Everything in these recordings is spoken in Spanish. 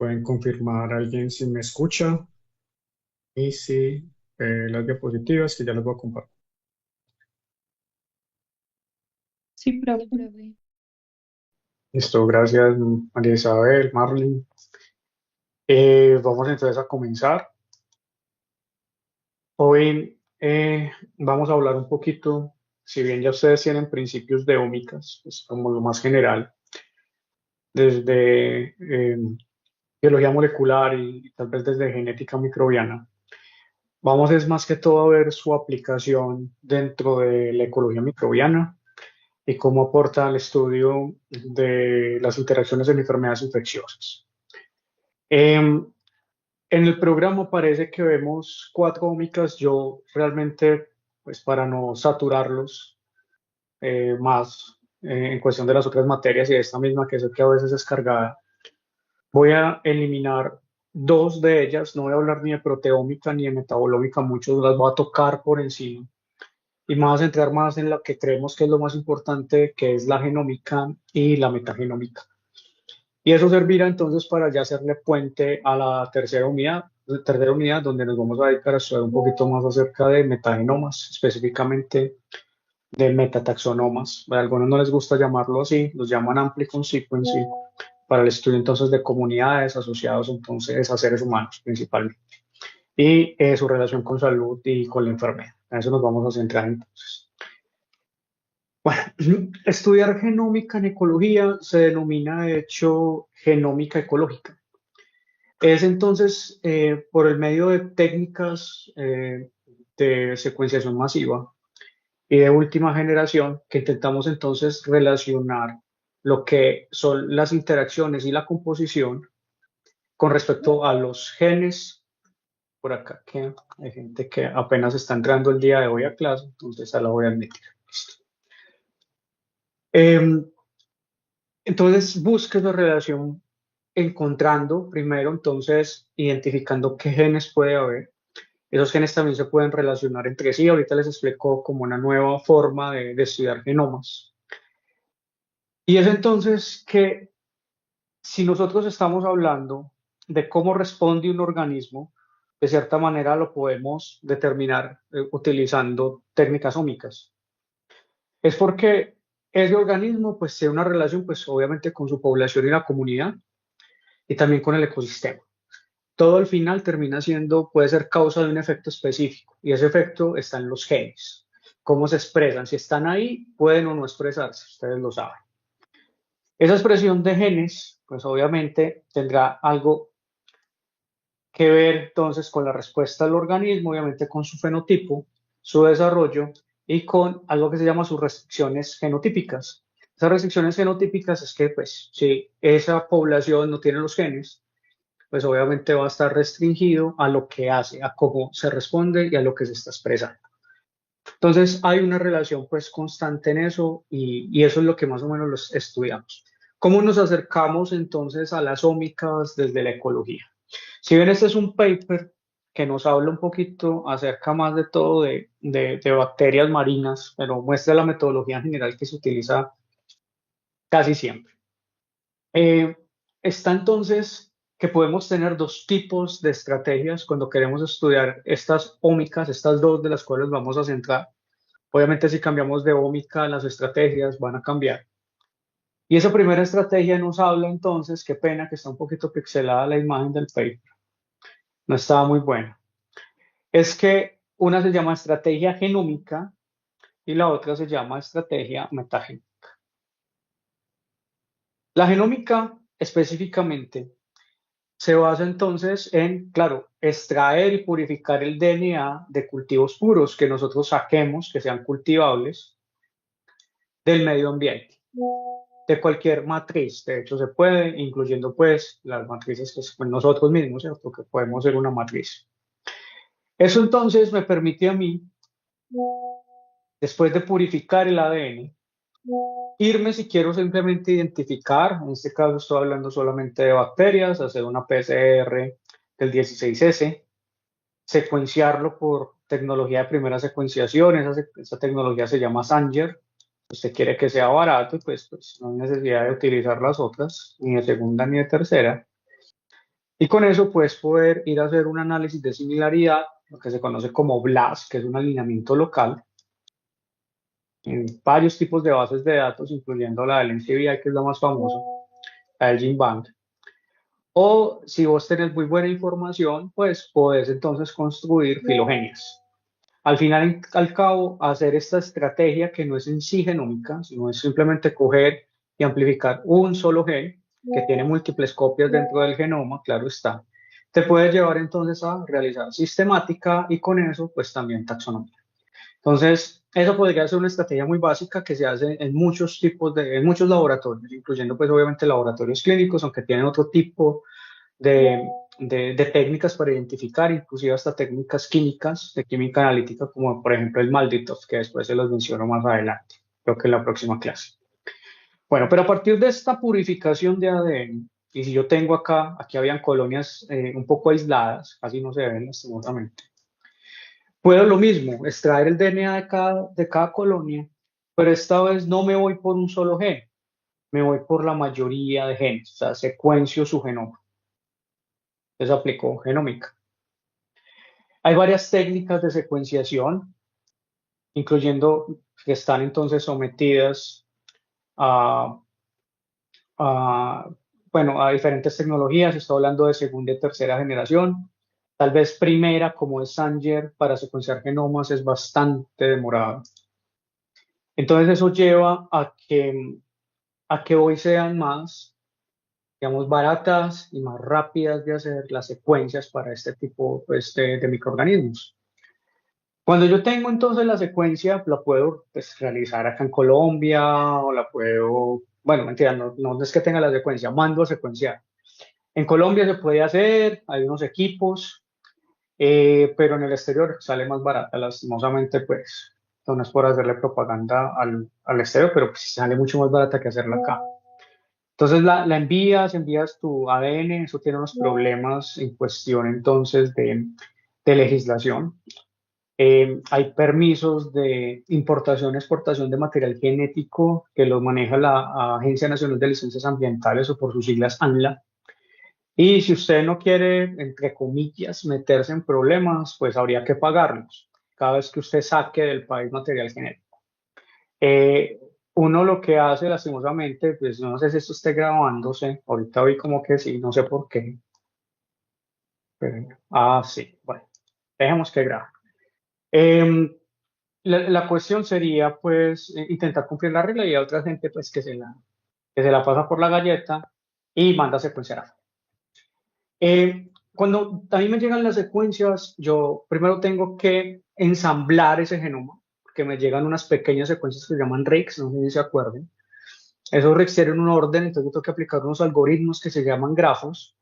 Pueden confirmar a alguien si me escucha y si las diapositivas que ya les voy a compartir. Sí, profe. Listo, gracias María Isabel, Marlene. Vamos entonces a comenzar. Hoy vamos a hablar un poquito, si bien ya ustedes tienen principios de ómicas, pues como lo más general, desde biología molecular y tal vez desde genética microbiana. Vamos es más que todo a ver su aplicación dentro de la ecología microbiana y cómo aporta al estudio de las interacciones en enfermedades infecciosas. En el programa parece que vemos cuatro ómicas. Yo realmente, pues para no saturarlos más en cuestión de las otras materias y de esta misma que sé que a veces es cargada, voy a eliminar dos de ellas. No voy a hablar ni de proteómica ni de metabolómica, muchos las voy a tocar por encima y me voy a centrar más en lo que creemos que es lo más importante, que es la genómica y la metagenómica. Y eso servirá entonces para ya hacerle puente a la tercera unidad donde nos vamos a dedicar a estudiar un poquito más acerca de metagenomas, específicamente de metataxonomas. A algunos no les gusta llamarlo así, los llaman amplicon sequencing, para el estudio entonces de comunidades asociados entonces a seres humanos principalmente, y su relación con salud y con la enfermedad. A eso nos vamos a centrar entonces. Bueno, estudiar genómica en ecología se denomina de hecho genómica ecológica. Es entonces por el medio de técnicas de secuenciación masiva y de última generación que intentamos entonces relacionar lo que son las interacciones y la composición con respecto a los genes. Por acá que hay gente que apenas está entrando el día de hoy a clase, entonces a la voy a admitir. Listo. Em, entonces busca esa relación encontrando primero, entonces identificando qué genes puede haber. Esos genes también se pueden relacionar entre sí. Ahorita les explico como una nueva forma de estudiar genomas. Y es entonces que si nosotros estamos hablando de cómo responde un organismo, de cierta manera lo podemos determinar utilizando técnicas ómicas. Es porque ese organismo pues tiene una relación pues obviamente con su población y la comunidad y también con el ecosistema. Todo al final termina siendo, puede ser causa de un efecto específico y ese efecto está en los genes. ¿Cómo se expresan? Si están ahí, pueden o no expresarse, ustedes lo saben. Esa expresión de genes, pues obviamente tendrá algo que ver entonces con la respuesta del organismo, obviamente con su fenotipo, su desarrollo y con algo que se llama sus restricciones genotípicas. Esas restricciones genotípicas es que, pues, si esa población no tiene los genes, pues obviamente va a estar restringido a lo que hace, a cómo se responde y a lo que se está expresando. Entonces hay una relación pues constante en eso y eso es lo que más o menos los estudiamos. ¿Cómo nos acercamos entonces a las ómicas desde la ecología? Si bien este es un paper que nos habla un poquito acerca más de todo de bacterias marinas, pero muestra la metodología general que se utiliza casi siempre. Eh, Está entonces que podemos tener dos tipos de estrategias cuando queremos estudiar estas ómicas, estas dos de las cuales vamos a centrar. Obviamente, si cambiamos de ómica, las estrategias van a cambiar. Y esa primera estrategia nos habla entonces, qué pena que está un poquito pixelada la imagen del paper, no estaba muy buena. Es que una se llama estrategia genómica y la otra se llama estrategia metagénica. La genómica específicamente se basa entonces en, claro, extraer y purificar el DNA de cultivos puros que nosotros saquemos, que sean cultivables, del medio ambiente, de cualquier matriz. De hecho, se puede, incluyendo pues las matrices que son nosotros mismos, ¿cierto? Que podemos ser una matriz. Eso entonces me permite a mí, después de purificar el ADN, irme si quiero simplemente identificar, en este caso estoy hablando solamente de bacterias, hacer una PCR del 16S, secuenciarlo por tecnología de primera secuenciación. Esa tecnología se llama Sanger. Si usted quiere que sea barato, pues no hay necesidad de utilizar las otras, ni de segunda ni de tercera. Y con eso puedes poder ir a hacer un análisis de similaridad, lo que se conoce como BLAS, que es un alineamiento local, en varios tipos de bases de datos, incluyendo la del NCBI, que es la más famosa, la del GenBank. O si vos tenés muy buena información, pues podés entonces construir filogenias. Al final y al cabo, hacer esta estrategia que no es en sí genómica, sino es simplemente coger y amplificar un solo gen que tiene múltiples copias dentro del genoma, claro está, te puede llevar entonces a realizar sistemática y con eso pues también taxonomía. Entonces, eso podría ser una estrategia muy básica que se hace en muchos tipos en muchos laboratorios, incluyendo pues obviamente laboratorios clínicos, aunque tienen otro tipo de técnicas para identificar, inclusive hasta técnicas químicas, de química analítica, como por ejemplo el Malditov, que después se los menciono más adelante, creo que en la próxima clase. Bueno, pero a partir de esta purificación de ADN, y si yo tengo acá, aquí habían colonias un poco aisladas, casi no se ven lastimosamente, puedo lo mismo, extraer el DNA de cada colonia, pero esta vez no me voy por un solo gen, me voy por la mayoría de genes, o sea, secuencio su genoma. Entonces aplicó genómica. Hay varias técnicas de secuenciación, incluyendo que están entonces sometidas a, a, bueno, a diferentes tecnologías. Estoy hablando de segunda y tercera generación. Tal vez primera, como es Sanger, para secuenciar genomas es bastante demorado. Entonces eso lleva a que hoy sean más, digamos, baratas y más rápidas de hacer las secuencias para este tipo pues, de microorganismos. Cuando yo tengo entonces la secuencia, la puedo pues, realizar acá en Colombia o la puedo, bueno, mentira, no, no es que tenga la secuencia, mando a secuenciar. En Colombia se puede hacer, hay unos equipos, pero en el exterior sale más barata, lastimosamente, pues, no es por hacerle propaganda al exterior, pero pues, sale mucho más barata que hacerla acá. Entonces la envías tu ADN, eso tiene unos problemas en cuestión entonces de legislación. Hay permisos de importación y exportación de material genético que los maneja la Agencia Nacional de Licencias Ambientales o por sus siglas ANLA. Y si usted no quiere, entre comillas, meterse en problemas, pues habría que pagarlos cada vez que usted saque del país material genético. Eh, Uno lo que hace lastimosamente, pues no sé si esto esté grabándose, ahorita vi como que sí, no sé por qué. Sí, bueno, dejemos que grabe. Em, la cuestión sería, pues, intentar cumplir la regla y hay otra gente, pues, que se la pasa por la galleta y manda a secuenciar. Cuando a mí me llegan las secuencias, yo primero tengo que ensamblar ese genoma, porque me llegan unas pequeñas secuencias que se llaman RICs, no sé si se acuerden. Esos RICs tienen un orden, entonces yo tengo que aplicar unos algoritmos que se llaman grafos.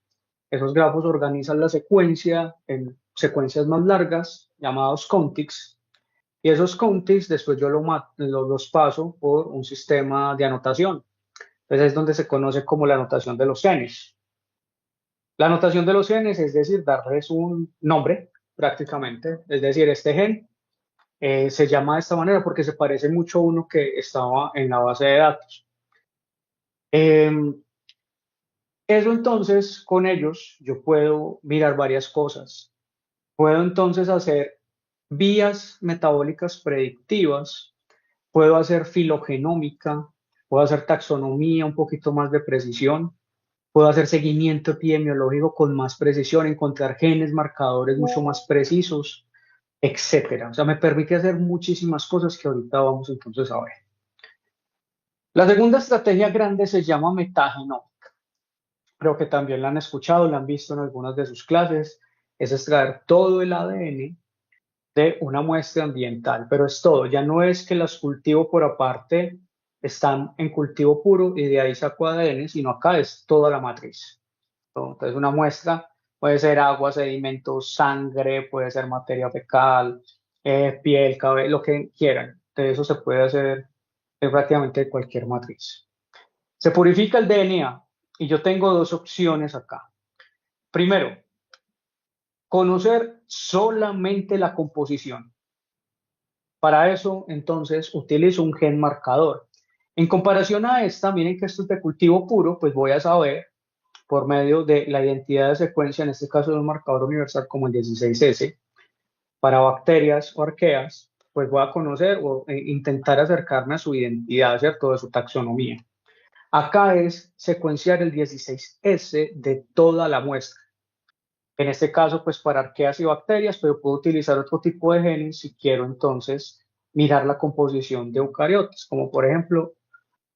Esos grafos organizan la secuencia en secuencias más largas, llamados contigs, y esos counties después yo los paso por un sistema de anotación. Entonces es donde se conoce como la anotación de los genes. La anotación de los genes es decir, darles un nombre prácticamente. Es decir, este gen se llama de esta manera porque se parece mucho a uno que estaba en la base de datos. Eh, Eso entonces, con ellos, yo puedo mirar varias cosas. Puedo entonces hacer vías metabólicas predictivas, puedo hacer filogenómica, puedo hacer taxonomía, un poquito más de precisión, puedo hacer seguimiento epidemiológico con más precisión, encontrar genes marcadores mucho más precisos, etcétera. O sea, me permite hacer muchísimas cosas que ahorita vamos entonces a ver. La segunda estrategia grande se llama metagenómica. Creo que también la han escuchado, la han visto en algunas de sus clases. Es extraer todo el ADN de una muestra ambiental, pero es todo, ya no es que las cultivo por aparte, están en cultivo puro y de ahí saco ADN, sino acá es toda la matriz. Entonces una muestra puede ser agua, sedimentos, sangre, puede ser materia fecal, piel, cabello, lo que quieran. De eso se puede hacer prácticamente de cualquier matriz. Se purifica el DNA y yo tengo dos opciones acá. Primero, conocer solamente la composición. Para eso, entonces, utilizo un gen marcador. En comparación a esta, miren que esto es de cultivo puro, pues voy a saber por medio de la identidad de secuencia, en este caso de un marcador universal como el 16S, para bacterias o arqueas, pues voy a conocer o intentar acercarme a su identidad, ¿cierto? De su taxonomía. Acá es secuenciar el 16S de toda la muestra. En este caso, pues para arqueas y bacterias, pero puedo utilizar otro tipo de genes si quiero entonces mirar la composición de eucariotas, como por ejemplo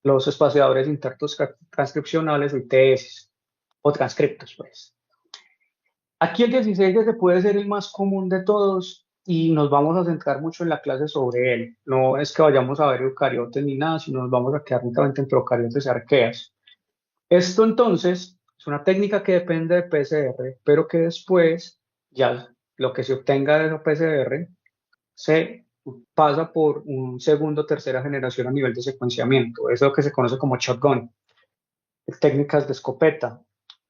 los espaciadores internos transcripcionales o ITS o transcriptos, pues. Aquí el 16 puede ser el más común de todos y nos vamos a centrar mucho en la clase sobre él. No es que vayamos a ver eucariotes ni nada, sino nos vamos a quedar únicamente en procariotes y arqueas. Esto entonces es una técnica que depende de PCR, pero que después ya lo que se obtenga de esa PCR se pasa por un segundo o tercera generación a nivel de secuenciamiento. Es lo que se conoce como shotgun, técnicas de escopeta.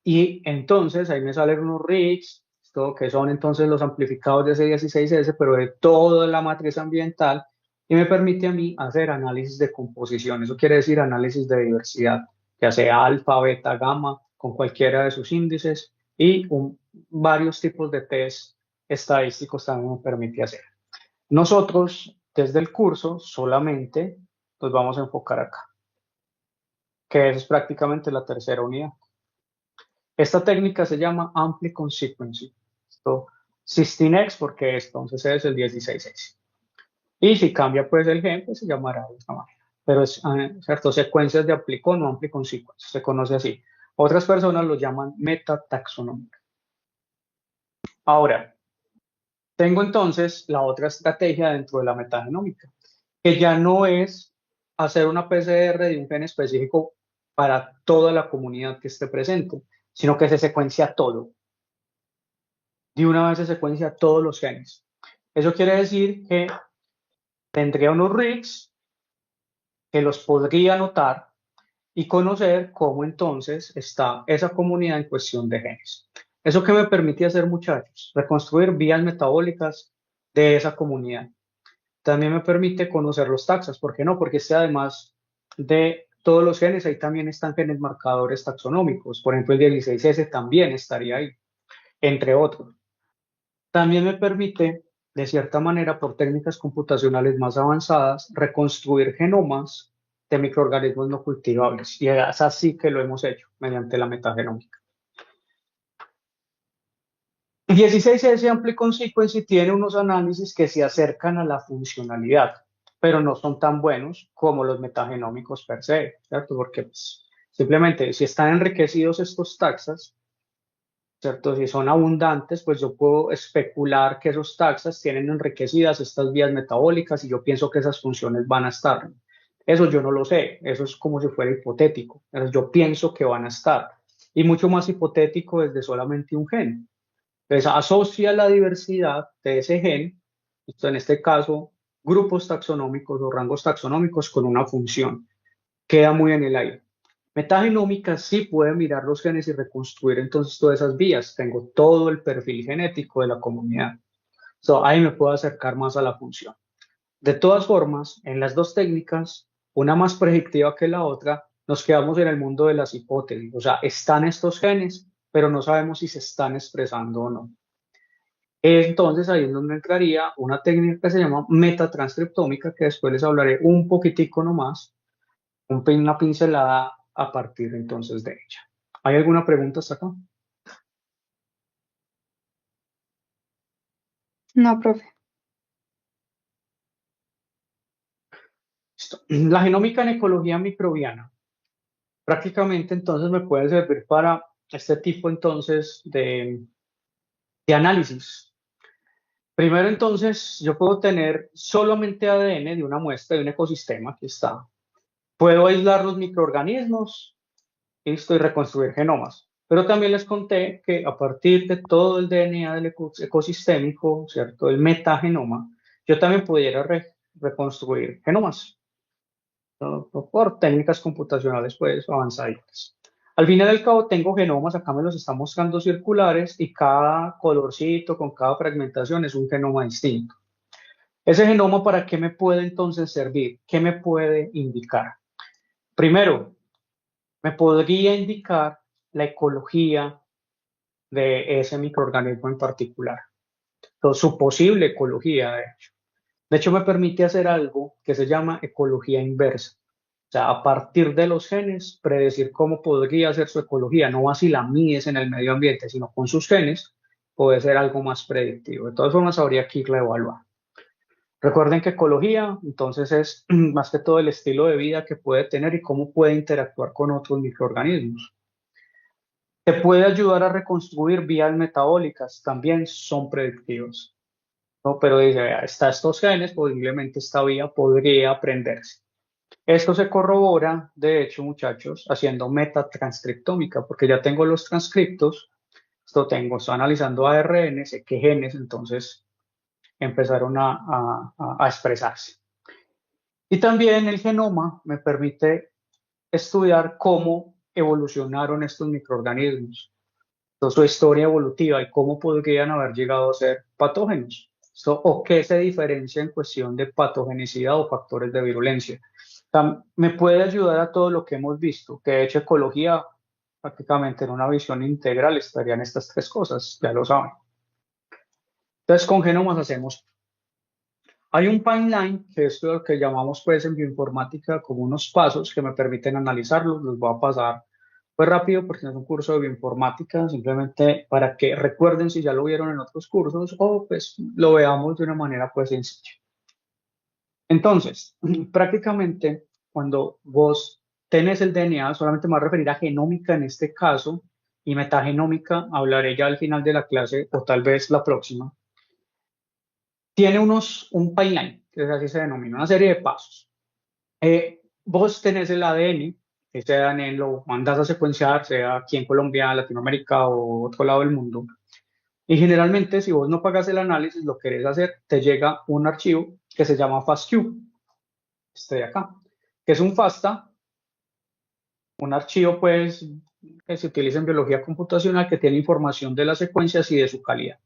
Y entonces ahí me salen unos rigs, que son entonces los amplificados de ese 16S, pero de toda la matriz ambiental, y me permite a mí hacer análisis de composición. Eso quiere decir análisis de diversidad, ya sea alfa, beta, gamma, con cualquiera de sus índices, y varios tipos de test estadísticos también me permite hacer. Nosotros, desde el curso, solamente nos vamos a enfocar acá, que es prácticamente la tercera unidad. Esta técnica se llama Ampli-Consequencing. Esto, Cystinex, porque entonces es el 16S. Y si cambia pues el gen, pues se llamará de esta manera. Pero es, ¿cierto? Secuencias de Amplicon o Ampli-Consequence, se conoce así. Otras personas lo llaman metataxonómica. Ahora, tengo entonces la otra estrategia dentro de la metagenómica, que ya no es hacer una PCR de un gen específico para toda la comunidad que esté presente, sino que se secuencia todo. De una vez se secuencia todos los genes. Eso quiere decir que tendría unos rigs que los podría anotar y conocer cómo entonces está esa comunidad en cuestión de genes. ¿Eso qué me permite hacer, muchachos? Reconstruir vías metabólicas de esa comunidad. También me permite conocer los taxas. ¿Por qué no? Porque además de todos los genes, ahí también están genes marcadores taxonómicos. Por ejemplo, el 16S también estaría ahí, entre otros. También me permite, de cierta manera, por técnicas computacionales más avanzadas, reconstruir genomas de microorganismos no cultivables. Y es así que lo hemos hecho, mediante la metagenómica. 16S Amplicon Sequencing tiene unos análisis que se acercan a la funcionalidad, pero no son tan buenos como los metagenómicos per se, ¿cierto? Porque pues, simplemente si están enriquecidos estos taxas, ¿cierto? Si son abundantes, pues yo puedo especular que esos taxas tienen enriquecidas estas vías metabólicas y yo pienso que esas funciones van a estar. Eso yo no lo sé, eso es como si fuera hipotético, pero yo pienso que van a estar. Y mucho más hipotético desde solamente un gen. Entonces asocia la diversidad de ese gen, en este caso grupos taxonómicos o rangos taxonómicos con una función. Queda muy en el aire. Metagenómica sí puede mirar los genes y reconstruir entonces todas esas vías. Tengo todo el perfil genético de la comunidad. Ahí me puedo acercar más a la función. De todas formas, en las dos técnicas, una más predictiva que la otra, nos quedamos en el mundo de las hipótesis. O sea, están estos genes, pero no sabemos si se están expresando o no. Entonces ahí es donde entraría una técnica que se llama metatranscriptómica, que después les hablaré un poquitico nomás, una pincelada a partir entonces de ella. ¿Hay alguna pregunta hasta acá? No, profe. Listo. La genómica en ecología microbiana prácticamente entonces me puede servir para este tipo entonces de análisis. Primero entonces yo puedo tener solamente ADN de una muestra de un ecosistema que está. Puedo aislar los microorganismos, listo, y reconstruir genomas. Pero también les conté que a partir de todo el DNA del ecosistémico, ¿cierto? El metagenoma, yo también pudiera reconstruir genomas, ¿no? Por técnicas computacionales pues avanzadas. Al final del cabo tengo genomas, acá me los están mostrando circulares y cada colorcito con cada fragmentación es un genoma distinto. Ese genoma, ¿para qué me puede entonces servir? ¿Qué me puede indicar? Primero, me podría indicar la ecología de ese microorganismo en particular, su posible ecología, de hecho. De hecho, me permite hacer algo que se llama ecología inversa. O sea, a partir de los genes, predecir cómo podría ser su ecología, no así la mides en el medio ambiente, sino con sus genes, puede ser algo más predictivo. De todas formas, habría que irla a evaluar. Recuerden que ecología, entonces, es más que todo el estilo de vida que puede tener y cómo puede interactuar con otros microorganismos. Te puede ayudar a reconstruir vías metabólicas, también son predictivos, ¿no? Pero dice, vea, está estos genes, posiblemente esta vía podría aprenderse. Esto se corrobora, de hecho, muchachos, haciendo metatranscriptómica, porque ya tengo los transcriptos, estoy analizando ARN, sé qué genes, entonces empezaron a expresarse. Y también el genoma me permite estudiar cómo evolucionaron estos microorganismos, su historia evolutiva y cómo podrían haber llegado a ser patógenos, o qué se diferencia en cuestión de patogenicidad o factores de virulencia. Me puede ayudar a todo lo que hemos visto, que de hecho ecología prácticamente en una visión integral estarían estas tres cosas, ya lo saben. Entonces con genomas hacemos. Hay un pipeline, que es lo que llamamos pues en bioinformática como unos pasos que me permiten analizarlos, los voy a pasar pues rápido porque no es un curso de bioinformática, simplemente para que recuerden si ya lo vieron en otros cursos o pues lo veamos de una manera pues sencilla. Entonces, prácticamente cuando vos tenés el DNA, solamente me voy a referir a genómica en este caso y metagenómica, hablaré ya al final de la clase o tal vez la próxima. Tiene un pipeline, que es así se denomina, una serie de pasos. Vos tenés el ADN, ese ADN lo mandas a secuenciar, sea aquí en Colombia, Latinoamérica o otro lado del mundo. Y generalmente, si vos no pagas el análisis, lo querés hacer, te llega un archivo que se llama FASTQ, este de acá, que es un FASTA, un archivo pues que se utiliza en biología computacional que tiene información de las secuencias y de su calidad.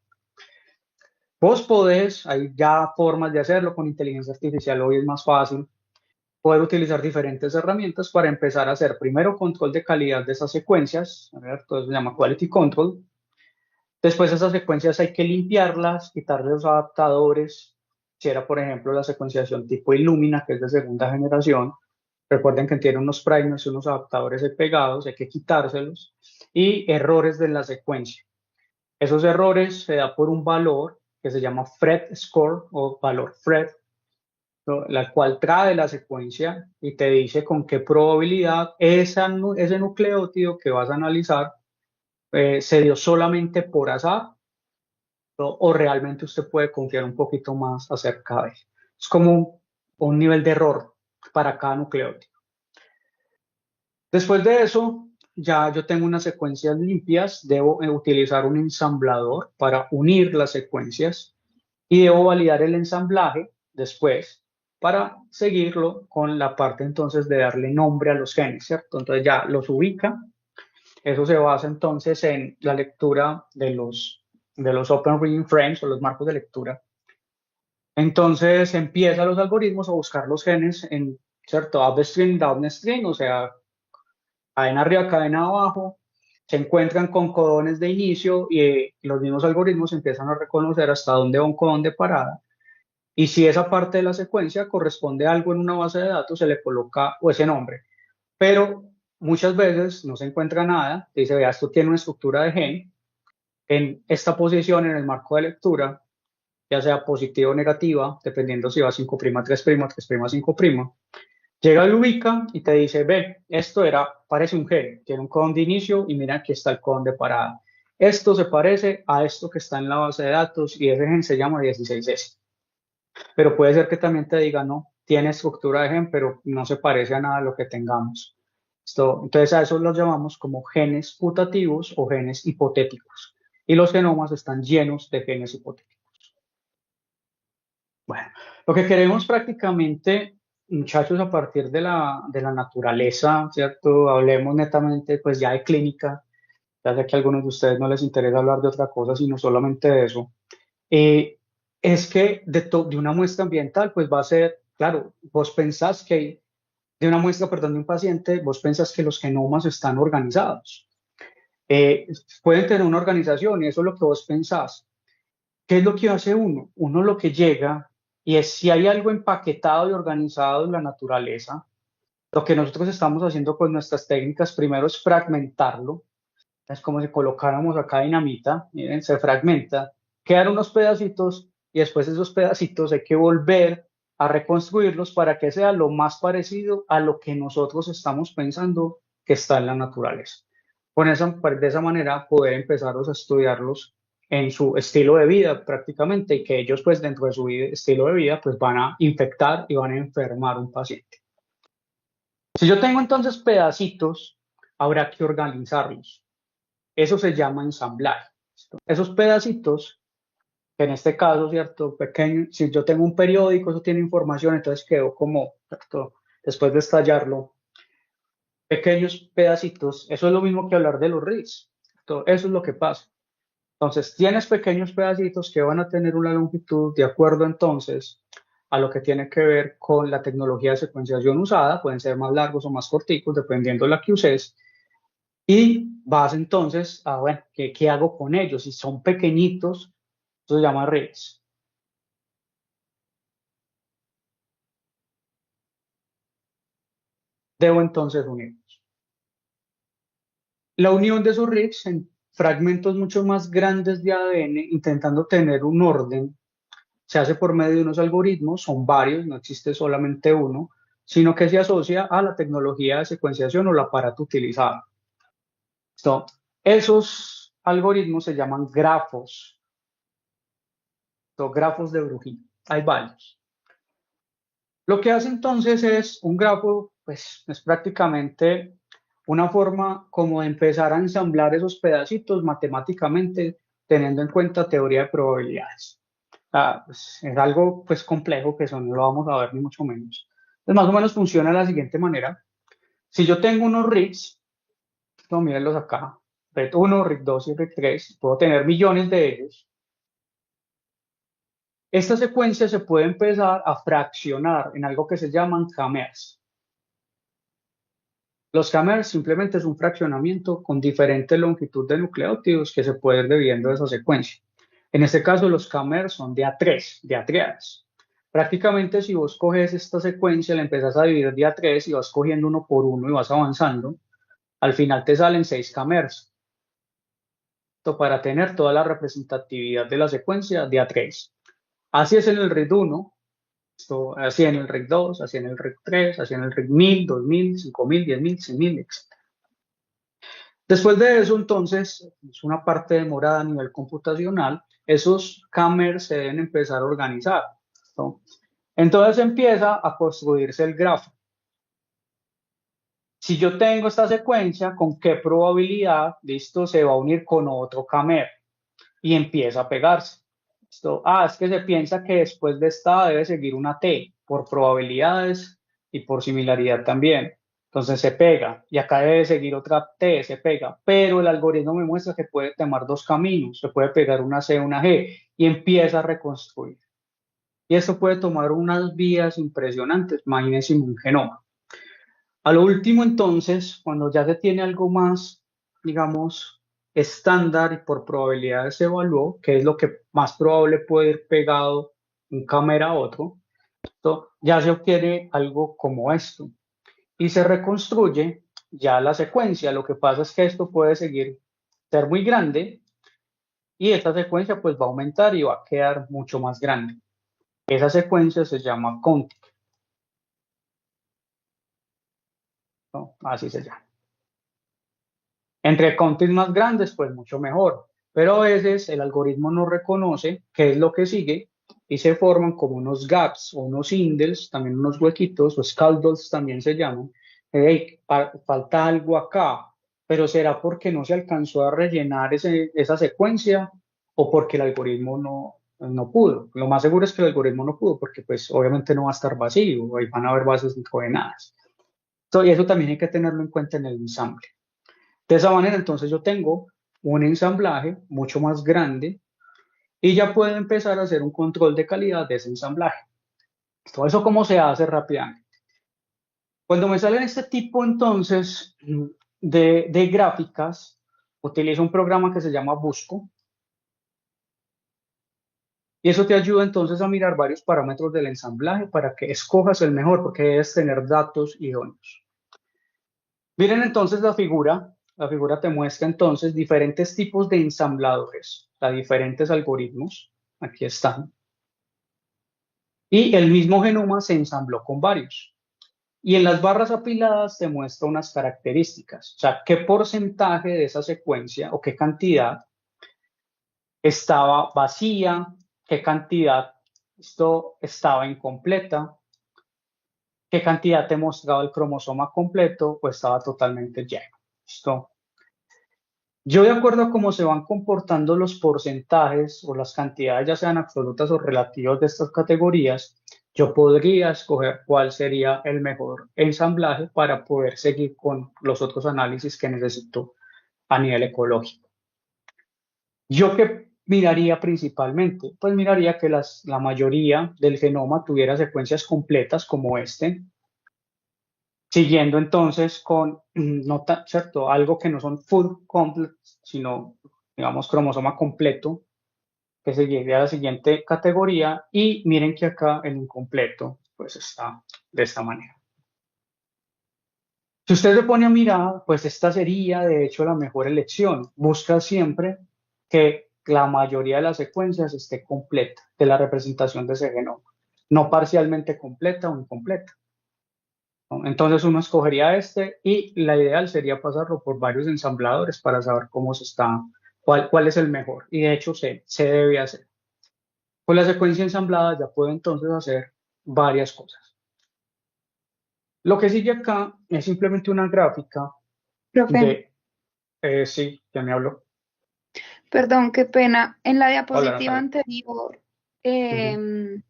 Vos podés, hay ya formas de hacerlo con inteligencia artificial, hoy es más fácil, poder utilizar diferentes herramientas para empezar a hacer primero control de calidad de esas secuencias, a ver, entonces se llama quality control. Después esas secuencias hay que limpiarlas, quitarle los adaptadores, si era por ejemplo la secuenciación tipo Illumina, que es de segunda generación. Recuerden que tiene unos primers y unos adaptadores ahí pegados, hay que quitárselos. Y errores de la secuencia. Esos errores se da por un valor que se llama Phred score o valor Phred, ¿no? La cual trae la secuencia y te dice con qué probabilidad ese nucleótido que vas a analizar se dio solamente por azar, ¿no? O realmente usted puede confiar un poquito más acerca de eso. Es como un nivel de error para cada nucleótido. Después de eso, ya yo tengo unas secuencias limpias, debo utilizar un ensamblador para unir las secuencias y debo validar el ensamblaje después para seguirlo con la parte entonces de darle nombre a los genes, ¿cierto? Entonces ya los ubica. Eso se basa entonces en la lectura de los Open Reading Frames o los marcos de lectura. Entonces empieza los algoritmos a buscar los genes en, ¿cierto? Upstream, downstream, o sea, cadena arriba, cadena abajo, se encuentran con codones de inicio y los mismos algoritmos empiezan a reconocer hasta dónde va un codón de parada. Y si esa parte de la secuencia corresponde a algo en una base de datos, se le coloca o ese nombre. Pero muchas veces no se encuentra nada, dice, vea, esto tiene una estructura de gen en esta posición en el marco de lectura, ya sea positiva o negativa, dependiendo si va 5', 3', 3', 5'. Llega y lo ubica y te dice, ve, esto parece un gen, tiene un codón de inicio y mira, aquí está el codón de parada. Esto se parece a esto que está en la base de datos y ese gen se llama 16S. Pero puede ser que también te diga, no, tiene estructura de gen, pero no se parece a nada de lo que tengamos. Entonces a eso los llamamos como genes putativos o genes hipotéticos. Y los genomas están llenos de genes hipotéticos. Bueno, lo que queremos prácticamente, muchachos, a partir de la naturaleza, ¿cierto? Hablemos netamente, pues ya de clínica. Ya sé que a algunos de ustedes no les interesa hablar de otra cosa, sino solamente de eso. Eh, es que de una muestra ambiental, pues va a ser, claro, vos pensás que, de una muestra, perdón, de un paciente, vos pensás que los genomas están organizados. Eh, Pueden tener una organización y eso es lo que vos pensás. ¿Qué es lo que hace uno? Uno lo que llega y es si hay algo empaquetado y organizado en la naturaleza, lo que nosotros estamos haciendo con nuestras técnicas primero es fragmentarlo. Es como si colocáramos acá dinamita, miren, se fragmenta, quedan unos pedacitos y después esos pedacitos hay que volver a reconstruirlos para que sea lo más parecido a lo que nosotros estamos pensando que está en la naturaleza. De esa manera poder empezarlos a estudiarlos en su estilo de vida prácticamente y que ellos pues dentro de su estilo de vida pues van a infectar y van a enfermar a un paciente. Si yo tengo entonces pedacitos, habrá que organizarlos. Eso se llama ensamblaje. Esos pedacitos, que en este caso, ¿cierto? Pequeño, si yo tengo un periódico, eso tiene información, entonces quedó como, ¿cierto? Después de estallarlo, pequeños pedacitos, eso es lo mismo que hablar de los RIS. Eso es lo que pasa. Entonces, tienes pequeños pedacitos que van a tener una longitud de acuerdo entonces a lo que tiene que ver con la tecnología de secuenciación usada, pueden ser más largos o más corticos, dependiendo de la que uses, y vas entonces a, bueno, ¿qué hago con ellos? Si son pequeñitos, eso se llama redes. Debo entonces unirlos. La unión de esos redes en fragmentos mucho más grandes de ADN, intentando tener un orden, se hace por medio de unos algoritmos, son varios, no existe solamente uno, sino que se asocia a la tecnología de secuenciación o el aparato utilizado. So, esos algoritmos se llaman grafos, grafos de Brujín. Hay varios. Lo que hace entonces es un grafo, pues es prácticamente una forma como de empezar a ensamblar esos pedacitos matemáticamente, teniendo en cuenta teoría de probabilidades. Pues, es algo pues complejo que eso no lo vamos a ver ni mucho menos. Entonces, más o menos funciona de la siguiente manera. Si yo tengo unos rigs, no, mírenlos acá, rig 1, rig 2 y rig 3, puedo tener millones de ellos. Esta secuencia se puede empezar a fraccionar en algo que se llaman kamers. Los kamers simplemente es un fraccionamiento con diferente longitud de nucleótidos que se puede ir dividiendo de esa secuencia. En este caso, los kamers son de A3, de A-triadas. Prácticamente, si vos coges esta secuencia, la empezás a dividir de A3 y vas cogiendo uno por uno y vas avanzando, al final te salen 6 kamers. Esto para tener toda la representatividad de la secuencia de A3. Así es en el RID 1, así en el RID 2, así en el RID 3, así en el RID 1000, 2000, 5000, 10000, 10000, etc. Después de eso, entonces, es una parte demorada a nivel computacional, esos kamers se deben empezar a organizar, ¿no? Entonces empieza a construirse el grafo. Si yo tengo esta secuencia, ¿con qué probabilidad, listo, se va a unir con otro kamer? Y empieza a pegarse. Es que se piensa que después de esta debe seguir una T, por probabilidades y por similaridad también. Entonces se pega y acá debe seguir otra T, se pega, pero el algoritmo me muestra que puede tomar dos caminos, se puede pegar una C, una G y empieza a reconstruir. Y esto puede tomar unas vías impresionantes, imagínense un genoma. A lo último, entonces, cuando ya se tiene algo más, digamos, estándar y por probabilidades se evaluó, que es lo que más probable puede ir pegado un cámara a otro, ya se obtiene algo como esto y se reconstruye ya la secuencia. Lo que pasa es que esto puede seguir ser muy grande y esta secuencia pues va a aumentar y va a quedar mucho más grande. Esa secuencia se llama Contic, ¿no? Así se llama. Entre counties más grandes, pues mucho mejor. Pero a veces el algoritmo no reconoce qué es lo que sigue y se forman como unos gaps o unos indels, también unos huequitos, o scaldals también se llaman. Hey, falta algo acá, pero ¿será porque no se alcanzó a rellenar esa secuencia o porque el algoritmo no pudo? Lo más seguro es que el algoritmo no pudo porque pues obviamente no va a estar vacío, ahí van a haber bases encadenadas. Y eso también hay que tenerlo en cuenta en el ensamble. De esa manera, entonces yo tengo un ensamblaje mucho más grande y ya puedo empezar a hacer un control de calidad de ese ensamblaje. Todo eso cómo se hace rápidamente. Cuando me salen este tipo entonces de gráficas, Utiliza un programa que se llama Busco y eso te ayuda entonces a mirar varios parámetros del ensamblaje para que escojas el mejor, porque debes tener datos idóneos. Miren entonces la figura. La figura te muestra entonces diferentes tipos de ensambladores, o sea, diferentes algoritmos. Aquí están. Y el mismo genoma se ensambló con varios. Y en las barras apiladas te muestra unas características, o sea, qué porcentaje de esa secuencia o qué cantidad estaba vacía, qué cantidad esto estaba incompleta, qué cantidad te mostraba el cromosoma completo o estaba totalmente lleno. ¿Listo? Yo de acuerdo a cómo se van comportando los porcentajes o las cantidades, ya sean absolutas o relativas de estas categorías, yo podría escoger cuál sería el mejor ensamblaje para poder seguir con los otros análisis que necesito a nivel ecológico. ¿Yo qué miraría principalmente? Pues miraría que la mayoría del genoma tuviera secuencias completas como este, siguiendo entonces con, ¿cierto? Algo que no son full complete, sino, digamos, cromosoma completo, que se llegue a la siguiente categoría y miren que acá el incompleto, pues está de esta manera. Si usted se pone a mirar, pues esta sería de hecho la mejor elección. Busca siempre que la mayoría de las secuencias esté completa de la representación de ese genoma, no parcialmente completa o incompleta, ¿no? Entonces uno escogería este y la ideal sería pasarlo por varios ensambladores para saber cómo se está, cuál es el mejor. Y de hecho se debe hacer. Con la secuencia ensamblada ya puedo entonces hacer varias cosas. Lo que sigue acá es simplemente una gráfica Profe, de, sí, ya me habló. perdón, qué pena. En la Hola diapositiva Natalia. anterior, Ujú.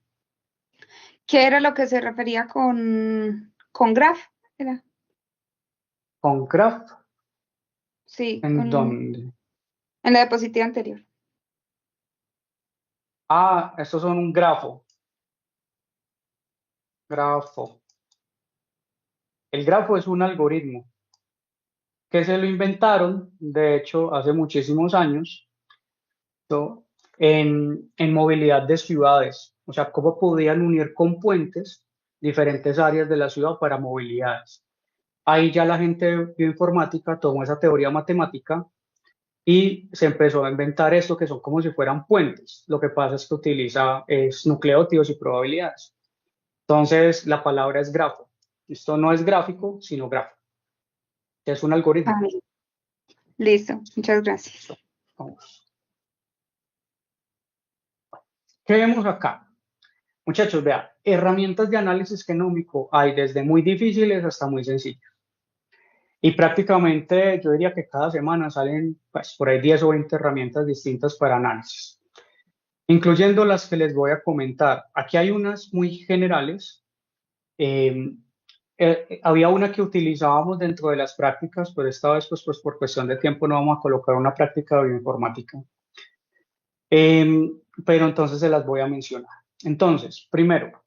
¿qué era lo que se refería con graph? ¿Era? Con graph, Sí, ¿en dónde? en la diapositiva anterior. Ah, estos son un grafo. Grafo. El grafo es un algoritmo que se lo inventaron, de hecho, hace muchísimos años, ¿no? En movilidad de ciudades. O sea, cómo podían unir con puentes diferentes áreas de la ciudad para movilidades. Ahí ya la gente de bioinformática tomó esa teoría matemática y se empezó a inventar esto que son como si fueran puentes. Lo que pasa es que utiliza nucleótidos y probabilidades. Entonces, la palabra es grafo. Esto no es gráfico, sino grafo, que es un Ah, algoritmo. listo, muchas gracias. Vamos. ¿Qué vemos acá? Muchachos, vean, herramientas de análisis genómico hay desde muy difíciles hasta muy sencillas. Y prácticamente yo diría que cada semana salen pues, por ahí 10 o 20 herramientas distintas para análisis, incluyendo las que les voy a comentar. Aquí hay unas muy generales. Eh, Había una que utilizábamos dentro de las prácticas, pero esta vez pues por cuestión de tiempo no vamos a colocar una práctica de bioinformática. Pero entonces se las voy a mencionar. Entonces, primero,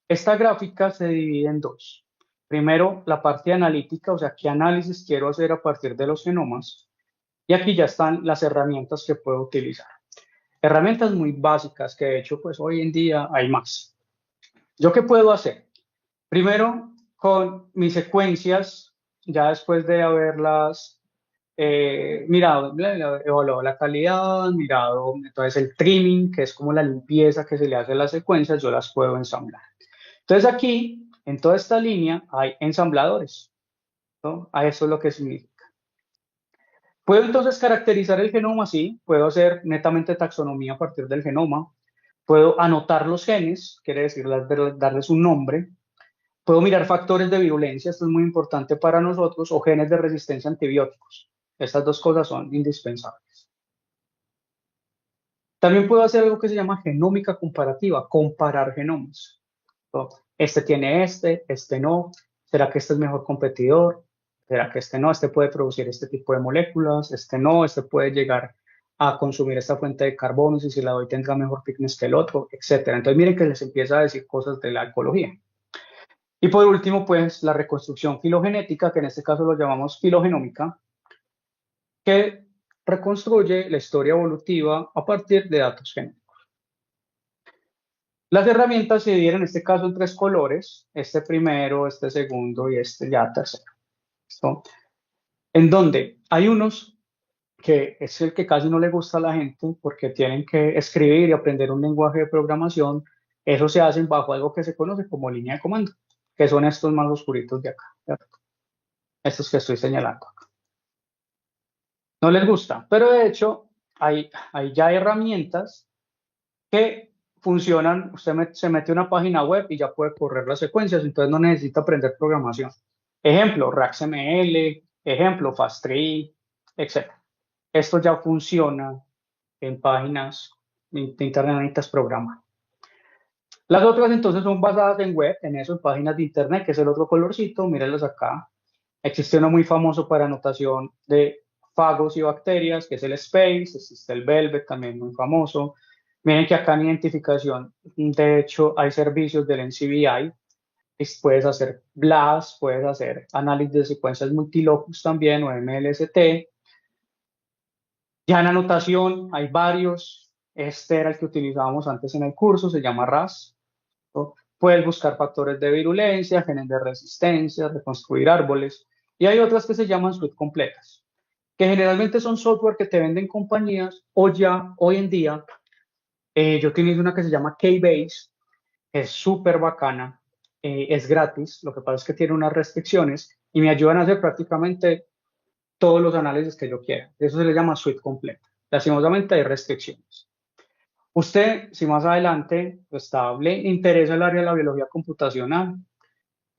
esta gráfica se divide en dos. Primero, la parte analítica, o sea, qué análisis quiero hacer a partir de los genomas. Y aquí ya están las herramientas que puedo utilizar. Herramientas muy básicas que de hecho, pues hoy en día hay más. ¿Yo qué puedo hacer? Primero, con mis secuencias, ya después de haberlas mirado, evaluado la calidad, mirado entonces el trimming, que es como la limpieza que se le hace a las secuencias, yo las puedo ensamblar. Entonces aquí, en toda esta línea, hay ensambladores, ¿no? A eso es lo que significa. Puedo entonces caracterizar el genoma, sí, puedo hacer netamente taxonomía a partir del genoma, puedo anotar los genes, quiere decir darles un nombre, puedo mirar factores de virulencia, esto es muy importante para nosotros, o genes de resistencia a antibióticos. Estas dos cosas son indispensables. También puedo hacer algo que se llama genómica comparativa, comparar genomas. ¿No? Este tiene este no. ¿Será que este es mejor competidor? ¿Será que este no? Este puede producir este tipo de moléculas, este no, este puede llegar a consumir esta fuente de carbono y si la doy tendrá mejor fitness que el otro, etcétera. Entonces miren que les empieza a decir cosas de la ecología. Y por último, pues la reconstrucción filogenética, que en este caso lo llamamos filogenómica, que reconstruye la historia evolutiva a partir de datos genéticos. Las herramientas se dividen en este caso en tres colores, este primero, este segundo y este ya tercero. ¿Listo? En donde hay unos que es el que casi no le gusta a la gente porque tienen que escribir y aprender un lenguaje de programación. Eso se hace bajo algo que se conoce como línea de comando, que son estos más oscuritos de acá, ¿cierto? Estos que estoy señalando. No les gusta, pero de hecho hay ya herramientas que funcionan. Usted se mete a una página web y ya puede correr las secuencias, entonces no necesita aprender programación. Ejemplo, RacksML, ejemplo, FastTree, etc. Esto ya funciona en páginas de internet, necesitas programar. Las otras entonces son basadas en web, en eso, en páginas de internet, que es el otro colorcito, mírenlos acá. Existe uno muy famoso para anotación de fagos y bacterias, que es el Space, existe el Velvet, también muy famoso. Miren que acá en identificación, de hecho, hay servicios del NCBI, puedes hacer BLAS, puedes hacer análisis de secuencias multilocus también, o MLST. Ya en anotación hay varios, este era el que utilizábamos antes en el curso, se llama RAS. ¿No? Puedes buscar factores de virulencia, genes de resistencia, reconstruir árboles. Y hay otras que se llaman suite completas, que generalmente son software que te venden compañías o ya hoy en día. Yo utilizo una que se llama Keybase, es súper bacana, es gratis, lo que pasa es que tiene unas restricciones y me ayudan a hacer prácticamente todos los análisis que yo quiera. Eso se le llama suite completa. Lastimosamente hay restricciones. Usted, si más adelante le interesa el área de la biología computacional,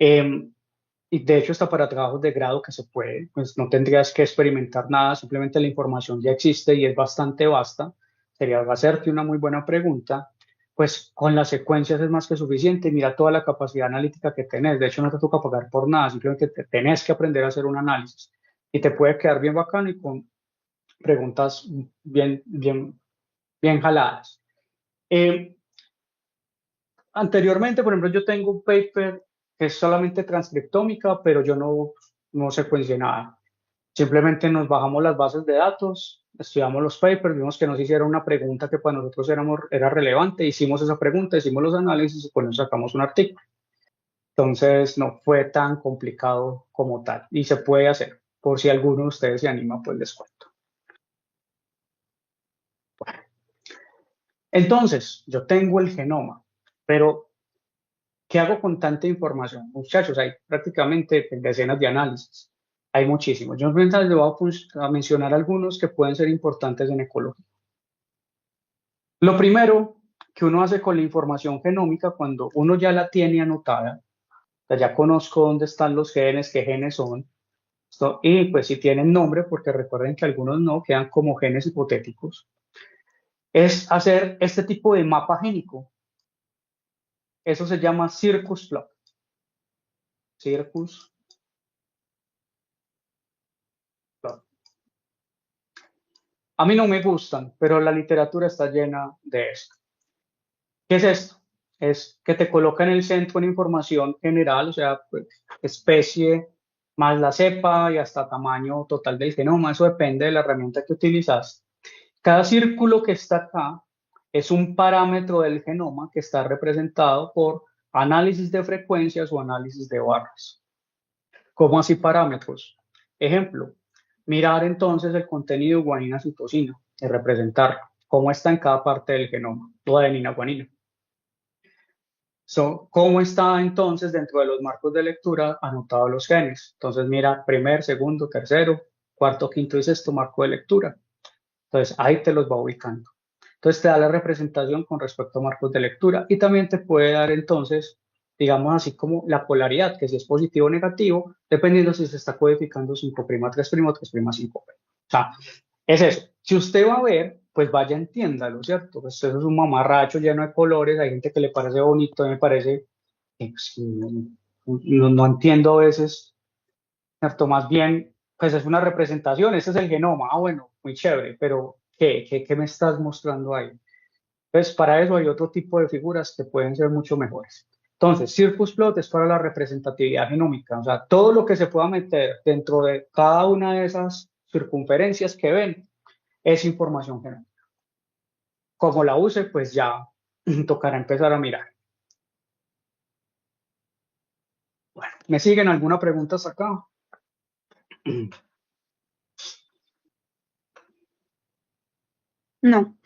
y de hecho está para trabajos de grado que se puede, pues no tendrías que experimentar nada, simplemente la información ya existe y es bastante vasta. Sería hacerte una muy buena pregunta, pues con las secuencias es más que suficiente. Mira toda la capacidad analítica que tenés. De hecho, no te toca pagar por nada, simplemente tenés que aprender a hacer un análisis y te puede quedar bien bacano y con preguntas bien jaladas. Anteriormente, por ejemplo, yo tengo un paper que es solamente transcriptómica, pero yo no secuencié nada. Simplemente nos bajamos las bases de datos, estudiamos los papers, vimos que nos hicieron una pregunta que para nosotros era relevante, hicimos esa pregunta, hicimos los análisis y con eso sacamos un artículo. Entonces no fue tan complicado como tal y se puede hacer. Por si alguno de ustedes se anima, pues les cuento. Entonces, yo tengo el genoma, pero ¿qué hago con tanta información? Muchachos, hay prácticamente decenas de análisis. Hay muchísimos. Yo les voy a mencionar algunos que pueden ser importantes en ecología. Lo primero que uno hace con la información genómica, cuando uno ya la tiene anotada, ya conozco dónde están los genes, qué genes son, y pues si tienen nombre, porque recuerden que algunos no, quedan como genes hipotéticos, es hacer este tipo de mapa génico. Eso se llama Circus plot. Circus plot. A mí no me gustan, pero la literatura está llena de esto. ¿Qué es esto? Es que te coloca en el centro una información general, o sea, pues, especie más la cepa y hasta tamaño total del genoma. Eso depende de la herramienta que utilizas. Cada círculo que está acá es un parámetro del genoma que está representado por análisis de frecuencias o análisis de barras. ¿Cómo así parámetros? Ejemplo, mirar entonces el contenido de guanina-citosina y representarlo. ¿Cómo está en cada parte del genoma? O adenina-guanina. ¿Cómo está entonces dentro de los marcos de lectura anotados los genes? Entonces mira primer, segundo, tercero, cuarto, quinto y sexto marco de lectura. Entonces ahí te los va ubicando. Entonces te da la representación con respecto a marcos de lectura y también te puede dar entonces, digamos así como la polaridad, que si es positivo o negativo, dependiendo si se está codificando 5', 3', o 3'5'. O sea, es eso. Si usted va a ver, pues vaya, entiéndalo, ¿cierto? Pues eso es un mamarracho lleno de colores, hay gente que le parece bonito, a mí me parece, pues, no entiendo a veces, ¿cierto? Más bien, pues es una representación, ese es el genoma, bueno, muy chévere, pero ¿qué me estás mostrando ahí? Entonces, para eso hay otro tipo de figuras que pueden ser mucho mejores. Entonces, Circus plot es para la representatividad genómica, o sea, todo lo que se pueda meter dentro de cada una de esas circunferencias que ven, es información genómica. Como la use, pues ya tocará empezar a mirar. Bueno, ¿me siguen alguna pregunta hasta acá? No.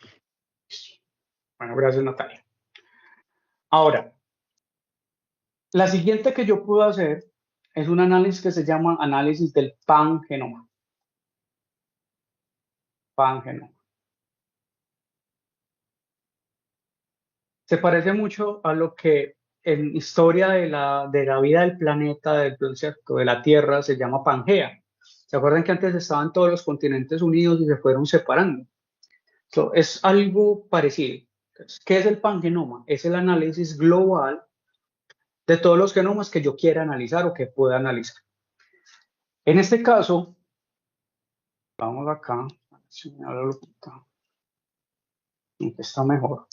Bueno, gracias, Natalia. Ahora, la siguiente que yo puedo hacer es un análisis que se llama análisis del pangenoma. Pangenoma. Se parece mucho a lo que en historia de la vida del planeta, ¿cierto? De la Tierra, se llama Pangea. ¿Se acuerdan que antes estaban todos los continentes unidos y se fueron separando? Es algo parecido. Entonces, ¿qué es el pangenoma? Es el análisis global de todos los genomas que yo quiera analizar o que pueda analizar. En este caso, vamos acá, si me abre la puta, está mejor.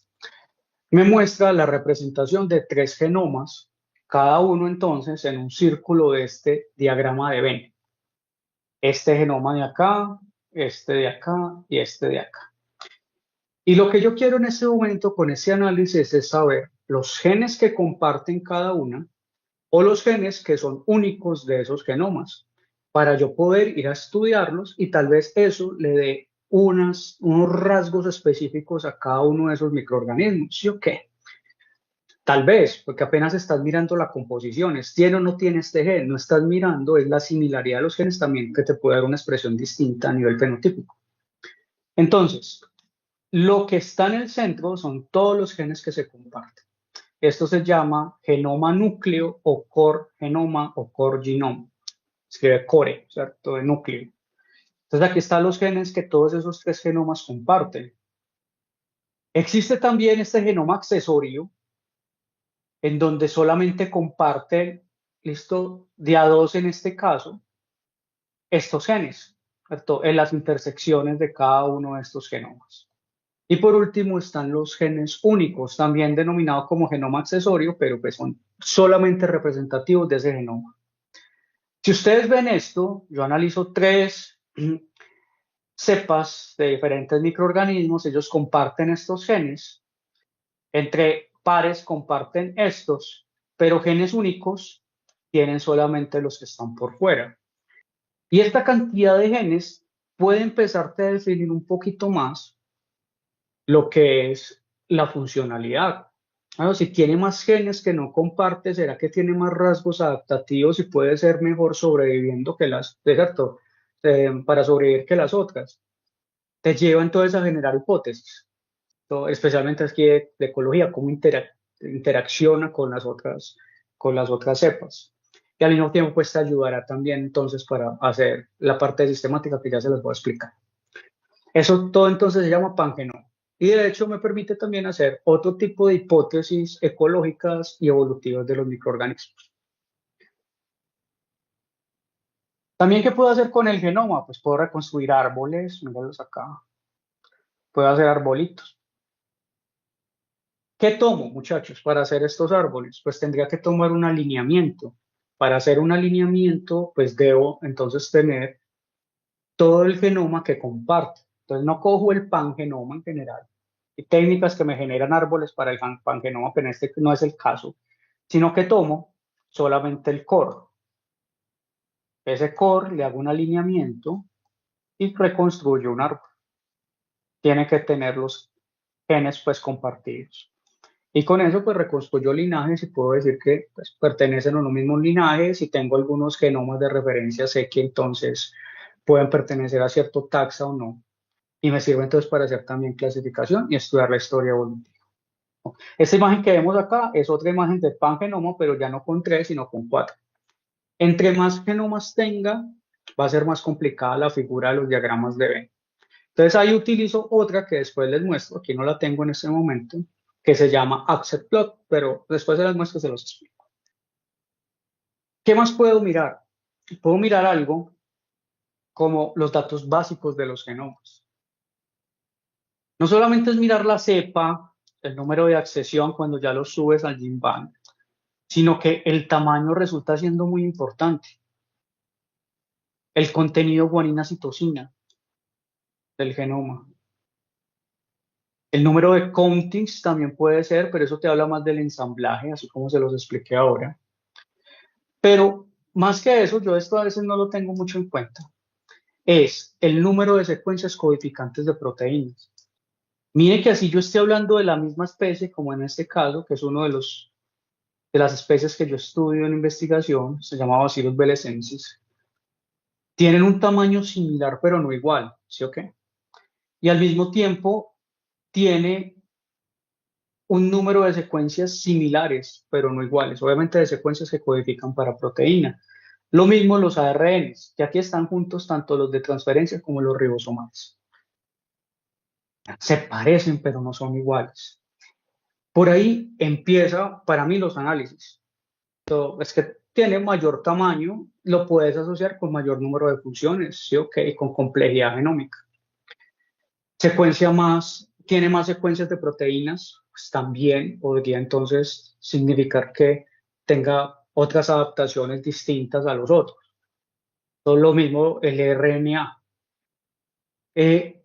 Me muestra la representación de 3 genomas, cada uno entonces en un círculo de este diagrama de Venn. Este genoma de acá, este de acá y este de acá. Y lo que yo quiero en este momento con este análisis es saber los genes que comparten cada una o los genes que son únicos de esos genomas, para yo poder ir a estudiarlos y tal vez eso le dé unos rasgos específicos a cada uno de esos microorganismos, ¿sí o qué? Tal vez, porque apenas estás mirando la composición, es tiene o no tiene este gen, no estás mirando, es la similaridad de los genes también que te puede dar una expresión distinta a nivel fenotípico. Entonces, lo que está en el centro son todos los genes que se comparten. Esto se llama genoma núcleo o core genoma o core genome. Escribe core, ¿cierto? De núcleo. Entonces aquí están los genes que todos esos 3 genomas comparten. Existe también este genoma accesorio, en donde solamente comparten, listo, de a 2 en este caso, estos genes, ¿cierto? En las intersecciones de cada uno de estos genomas. Y por último están los genes únicos, también denominados como genoma accesorio, pero pues son solamente representativos de ese genoma. Si ustedes ven esto, yo analizo 3 cepas de diferentes microorganismos, ellos comparten estos genes, entre pares comparten estos, pero genes únicos tienen solamente los que están por fuera. Y esta cantidad de genes puede empezarte a definir un poquito más lo que es la funcionalidad. Bueno, si tiene más genes que no comparte, ¿será que tiene más rasgos adaptativos y puede ser mejor sobreviviendo que las, ¿cierto? Para sobrevivir que las otras? Te lleva entonces a generar hipótesis, ¿no? Especialmente aquí de ecología, cómo interacciona con las otras cepas. Y al mismo tiempo, pues te ayudará también entonces para hacer la parte sistemática que ya se les voy a explicar. Eso todo entonces se llama pangenoma. Y de hecho me permite también hacer otro tipo de hipótesis ecológicas y evolutivas de los microorganismos. También, ¿qué puedo hacer con el genoma? Pues puedo reconstruir árboles, míralos acá. Puedo hacer arbolitos. ¿Qué tomo, muchachos, para hacer estos árboles? Pues tendría que tomar un alineamiento. Para hacer un alineamiento, pues debo entonces tener todo el genoma que comparte. Entonces no cojo el pangenoma en general. Hay técnicas que me generan árboles para el pangenoma, pero en este no es el caso, sino que tomo solamente el core. Ese core le hago un alineamiento y reconstruyo un árbol. Tiene que tener los genes pues compartidos. Y con eso pues reconstruyo linajes y puedo decir que pues, pertenecen a los mismos linajes. Si tengo algunos genomas de referencia, sé que entonces pueden pertenecer a cierto taxa o no. Y me sirve entonces para hacer también clasificación y estudiar la historia evolutiva. Esta imagen que vemos acá es otra imagen de pangenoma, pero ya no con 3, sino con 4. Entre más genomas tenga, va a ser más complicada la figura de los diagramas de Venn. Entonces ahí utilizo otra que después les muestro, aquí no la tengo en este momento, que se llama Upset Plot, pero después de las muestras se los explico. ¿Qué más puedo mirar? Puedo mirar algo como los datos básicos de los genomas. No solamente es mirar la cepa, el número de accesión cuando ya lo subes al GenBank, sino que el tamaño resulta siendo muy importante. El contenido guanina-citosina, del genoma. El número de countings también puede ser, pero eso te habla más del ensamblaje, así como se los expliqué ahora. Pero más que eso, yo esto a veces no lo tengo mucho en cuenta. Es el número de secuencias codificantes de proteínas. Mire que así yo estoy hablando de la misma especie, como en este caso, que es uno de las especies que yo estudio en investigación, se llama Bacillus belesensis, tienen un tamaño similar pero no igual, ¿sí o qué? Y al mismo tiempo tiene un número de secuencias similares pero no iguales, obviamente de secuencias que codifican para proteína. Lo mismo los ARNs, que aquí están juntos tanto los de transferencia como los ribosomales. Se parecen pero no son iguales. Por ahí empieza para mí los análisis. Es que tiene mayor tamaño, lo puedes asociar con mayor número de funciones, ¿sí? Ok, con complejidad genómica. Tiene más secuencias de proteínas, pues también podría entonces significar que tenga otras adaptaciones distintas a los otros. Todo lo mismo el RNA.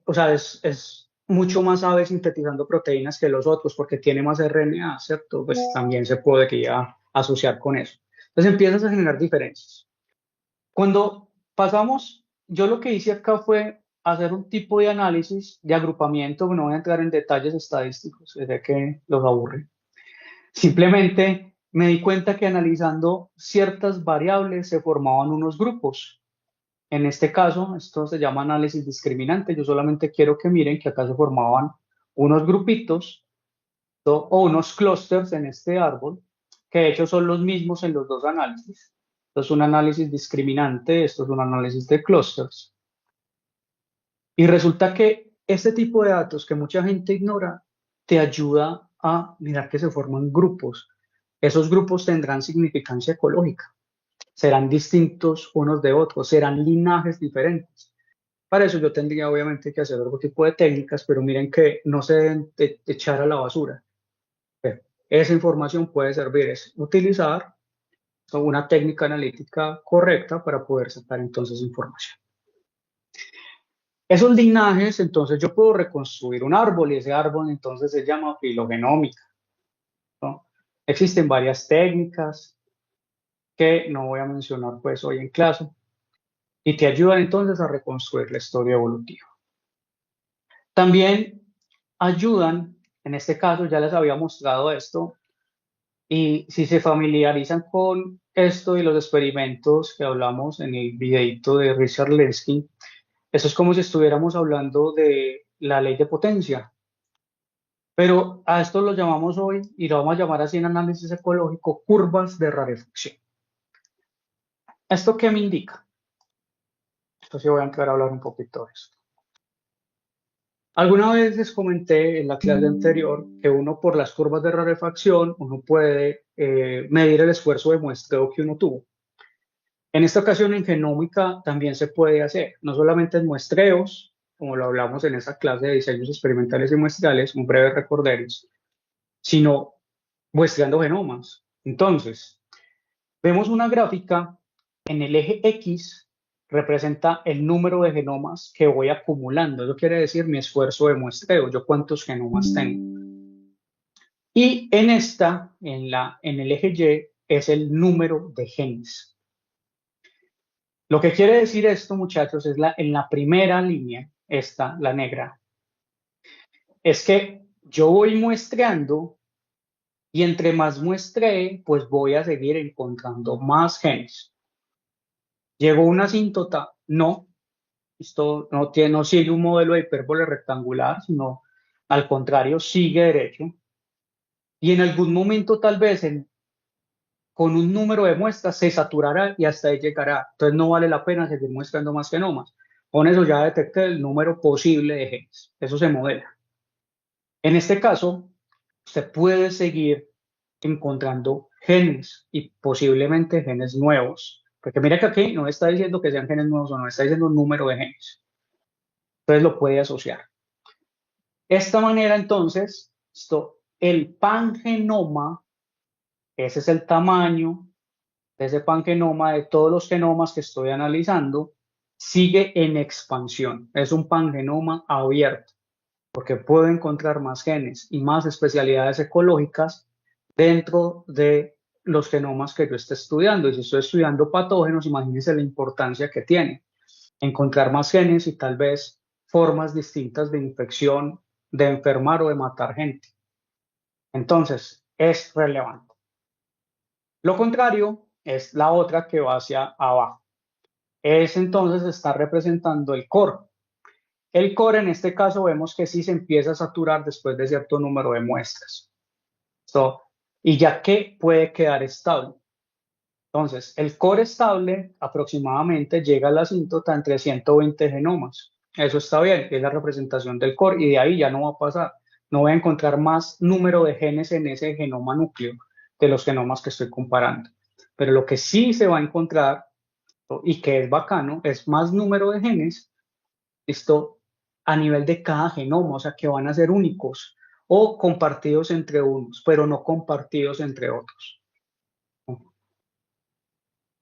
O sea, es mucho más sabe sintetizando proteínas que los otros porque tiene más RNA, ¿cierto? Pues también se podría asociar con eso. Entonces empiezas a generar diferencias. Cuando pasamos, yo lo que hice acá fue hacer un tipo de análisis de agrupamiento, no voy a entrar en detalles estadísticos, sé que los aburre. Simplemente me di cuenta que analizando ciertas variables se formaban unos grupos. En este caso, esto se llama análisis discriminante. Yo solamente quiero que miren que acá se formaban unos grupitos o unos clústeres en este árbol, que de hecho son los mismos en los dos análisis. Esto es un análisis discriminante, esto es un análisis de clústeres. Y resulta que este tipo de datos que mucha gente ignora te ayuda a mirar que se forman grupos. Esos grupos tendrán significancia ecológica, serán distintos unos de otros, serán linajes diferentes. Para eso yo tendría obviamente que hacer otro tipo de técnicas, pero miren que no se deben echar a la basura. Esa información puede servir, es utilizar una técnica analítica correcta para poder sacar entonces información. Esos linajes, entonces yo puedo reconstruir un árbol y ese árbol entonces se llama filogenómica, ¿no? Existen varias técnicas que no voy a mencionar pues hoy en clase y te ayudan entonces a reconstruir la historia evolutiva. También ayudan, en este caso ya les había mostrado esto, y si se familiarizan con esto y los experimentos que hablamos en el videito de Richard Lenski, eso es como si estuviéramos hablando de la ley de potencia. Pero a esto lo llamamos hoy, y lo vamos a llamar así en análisis ecológico, curvas de rarefacción. ¿Esto qué me indica? Esto sí voy a entrar a hablar un poquito de esto. Alguna vez les comenté en la clase anterior que uno por las curvas de rarefacción, uno puede medir el esfuerzo de muestreo que uno tuvo. En esta ocasión en genómica también se puede hacer, no solamente en muestreos, como lo hablamos en esa clase de diseños experimentales y muestrales, un breve recorderis, sino muestreando genomas. Entonces, vemos una gráfica en el eje X representa el número de genomas que voy acumulando. Eso quiere decir mi esfuerzo de muestreo, yo cuántos genomas tengo. Y en en el eje Y, es el número de genes. Lo que quiere decir esto, muchachos, es en la primera línea, esta, la negra, es que yo voy muestreando y entre más muestree, pues voy a seguir encontrando más genes. ¿Llegó una asíntota? No, esto no sigue un modelo de hipérbole rectangular, sino al contrario, sigue derecho. Y en algún momento tal vez con un número de muestras se saturará y hasta ahí llegará. Entonces no vale la pena seguir muestrando más genomas. Con eso ya detecté el número posible de genes. Eso se modela. En este caso, usted puede seguir encontrando genes y posiblemente genes nuevos. Porque mira que aquí no está diciendo que sean genes nuevos o no, está diciendo un número de genes. Entonces lo puede asociar. Esta manera entonces, el pangenoma, ese es el tamaño de ese pangenoma de todos los genomas que estoy analizando, sigue en expansión. Es un pangenoma abierto, porque puedo encontrar más genes y más especialidades ecológicas dentro de los genomas que yo esté estudiando. Y si estoy estudiando patógenos, imagínense la importancia que tiene encontrar más genes y tal vez formas distintas de infección, de enfermar o de matar gente. Entonces, es relevante. Lo contrario es la otra que va hacia abajo. Es entonces está representando el core. El core en este caso vemos que sí se empieza a saturar después de cierto número de muestras. So, y ya que puede quedar estable. Entonces, el core estable aproximadamente llega a la asíntota entre 120 genomas. Eso está bien, es la representación del core y de ahí ya no va a pasar. No voy a encontrar más número de genes en ese genoma núcleo de los genomas que estoy comparando. Pero lo que sí se va a encontrar y que es bacano es más número de genes, esto a nivel de cada genoma, o sea que van a ser únicos o compartidos entre unos, pero no compartidos entre otros.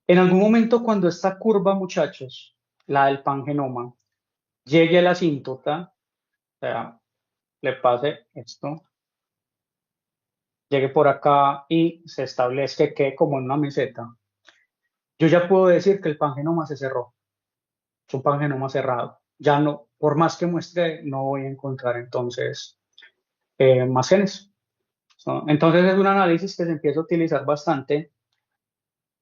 En algún momento cuando esta curva, muchachos, la del pangenoma, llegue a la asíntota, o sea, le pase esto, llegue por acá y se establezca que quede como en una meseta, yo ya puedo decir que el pangenoma se cerró, es un pangenoma cerrado. Ya no, por más que muestre, no voy a encontrar entonces más genes. ¿No? Entonces es un análisis que se empieza a utilizar bastante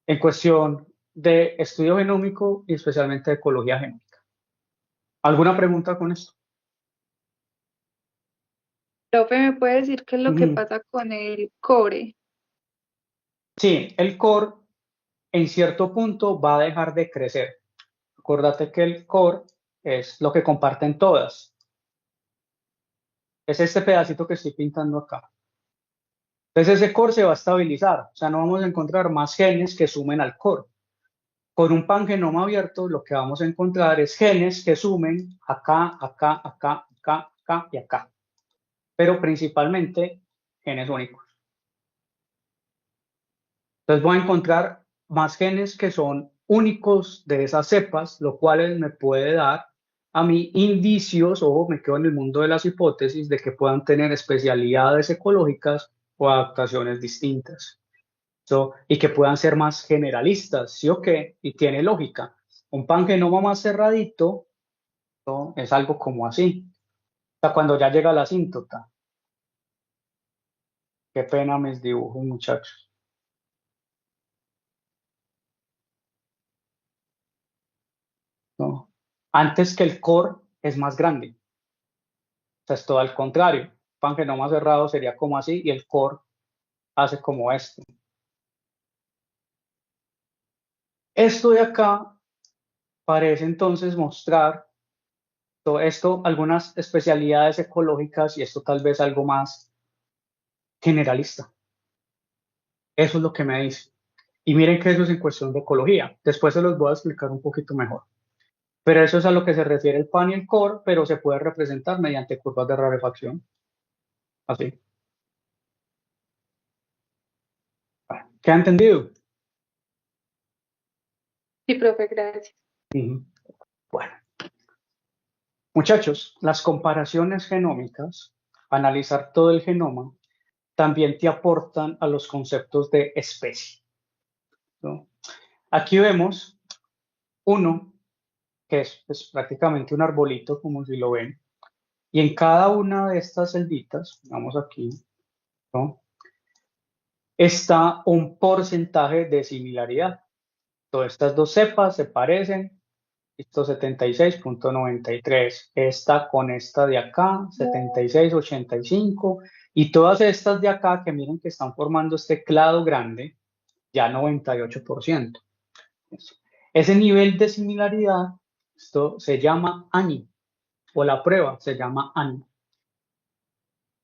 en cuestión de estudio genómico y especialmente de ecología genética. ¿Alguna pregunta con esto? Profe, ¿me puede decir qué es lo que Ujú. pasa con el core? Sí, el core en cierto punto va a dejar de crecer. Acuérdate que el core es lo que comparten todas. Es este pedacito que estoy pintando acá. Entonces ese core se va a estabilizar, o sea, no vamos a encontrar más genes que sumen al core. Con un pangenoma abierto, lo que vamos a encontrar es genes que sumen acá, acá, acá, acá, acá y acá, pero principalmente genes únicos. Entonces voy a encontrar más genes que son únicos de esas cepas, lo cual me puede dar a mí indicios, ojo, me quedo en el mundo de las hipótesis, de que puedan tener especialidades ecológicas o adaptaciones distintas. Y que puedan ser más generalistas, ¿sí o qué? Y tiene lógica. Un pangenoma más cerradito, ¿no? Es algo como así. O sea, cuando ya llega la asíntota. Qué pena mis dibujos, muchachos. ¿No? Antes que el core es más grande. O sea, es todo al contrario. Pangenoma cerrado sería como así y el core hace como esto. Esto de acá parece entonces mostrar todo esto, algunas especialidades ecológicas y esto tal vez algo más generalista. Eso es lo que me dice. Y miren que eso es en cuestión de ecología. Después se los voy a explicar un poquito mejor. Pero eso es a lo que se refiere el pan y el core, pero se puede representar mediante curvas de rarefacción. Así. Bueno, ¿qué ha entendido? Sí, profe, gracias. Ujú. Bueno, muchachos, las comparaciones genómicas, analizar todo el genoma, también te aportan a los conceptos de especie, ¿no? Aquí vemos uno que es pues, prácticamente un arbolito, como si lo ven, y en cada una de estas celditas, vamos aquí, ¿no? Está un porcentaje de similaridad. Todas estas dos cepas se parecen. Esto 76,93. Esta con esta de acá, 76,85. Y todas estas de acá que miren que están formando este clado grande, ya 98%. Ese nivel de similaridad, esto se llama ANI, o la prueba se llama ANI.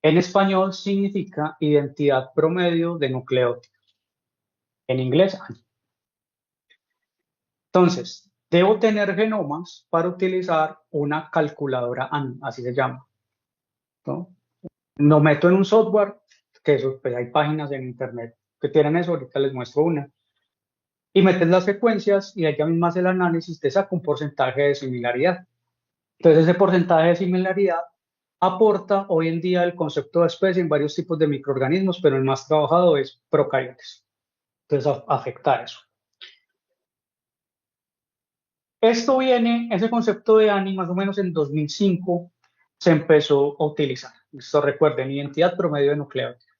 En español significa identidad promedio de nucleótidos. En inglés, ANI. Entonces, debo tener genomas para utilizar una calculadora ANI, así se llama, ¿no? Lo meto en un software, que eso, pues hay páginas en internet que tienen eso, ahorita les muestro una. y metes las secuencias y ella misma hace el análisis, te saca un porcentaje de similaridad. Entonces ese porcentaje de similaridad aporta hoy en día el concepto de especie en varios tipos de microorganismos, pero el más trabajado es procariotes. Entonces afecta eso. Esto viene, ese concepto de ANI, más o menos en 2005 se empezó a utilizar. Esto recuerden, identidad promedio de nucleótido.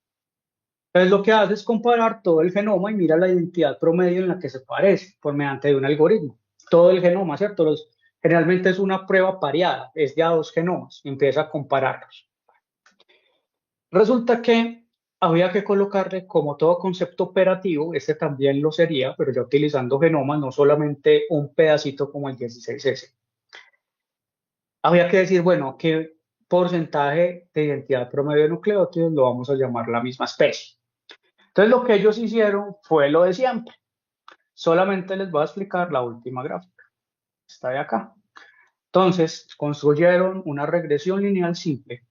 Entonces lo que hace es comparar todo el genoma y mira la identidad promedio en la que se parece por mediante de un algoritmo. Todo el genoma, ¿cierto? Generalmente es una prueba pareada, es de a dos genomas, empieza a compararlos. Resulta que había que colocarle como todo concepto operativo, este también lo sería, pero ya utilizando genomas, no solamente un pedacito como el 16S. Había que decir, bueno, ¿qué porcentaje de identidad promedio de nucleótidos lo vamos a llamar la misma especie? Entonces lo que ellos hicieron fue lo de siempre. Solamente les voy a explicar la última gráfica. Está de acá. Entonces construyeron una regresión lineal simple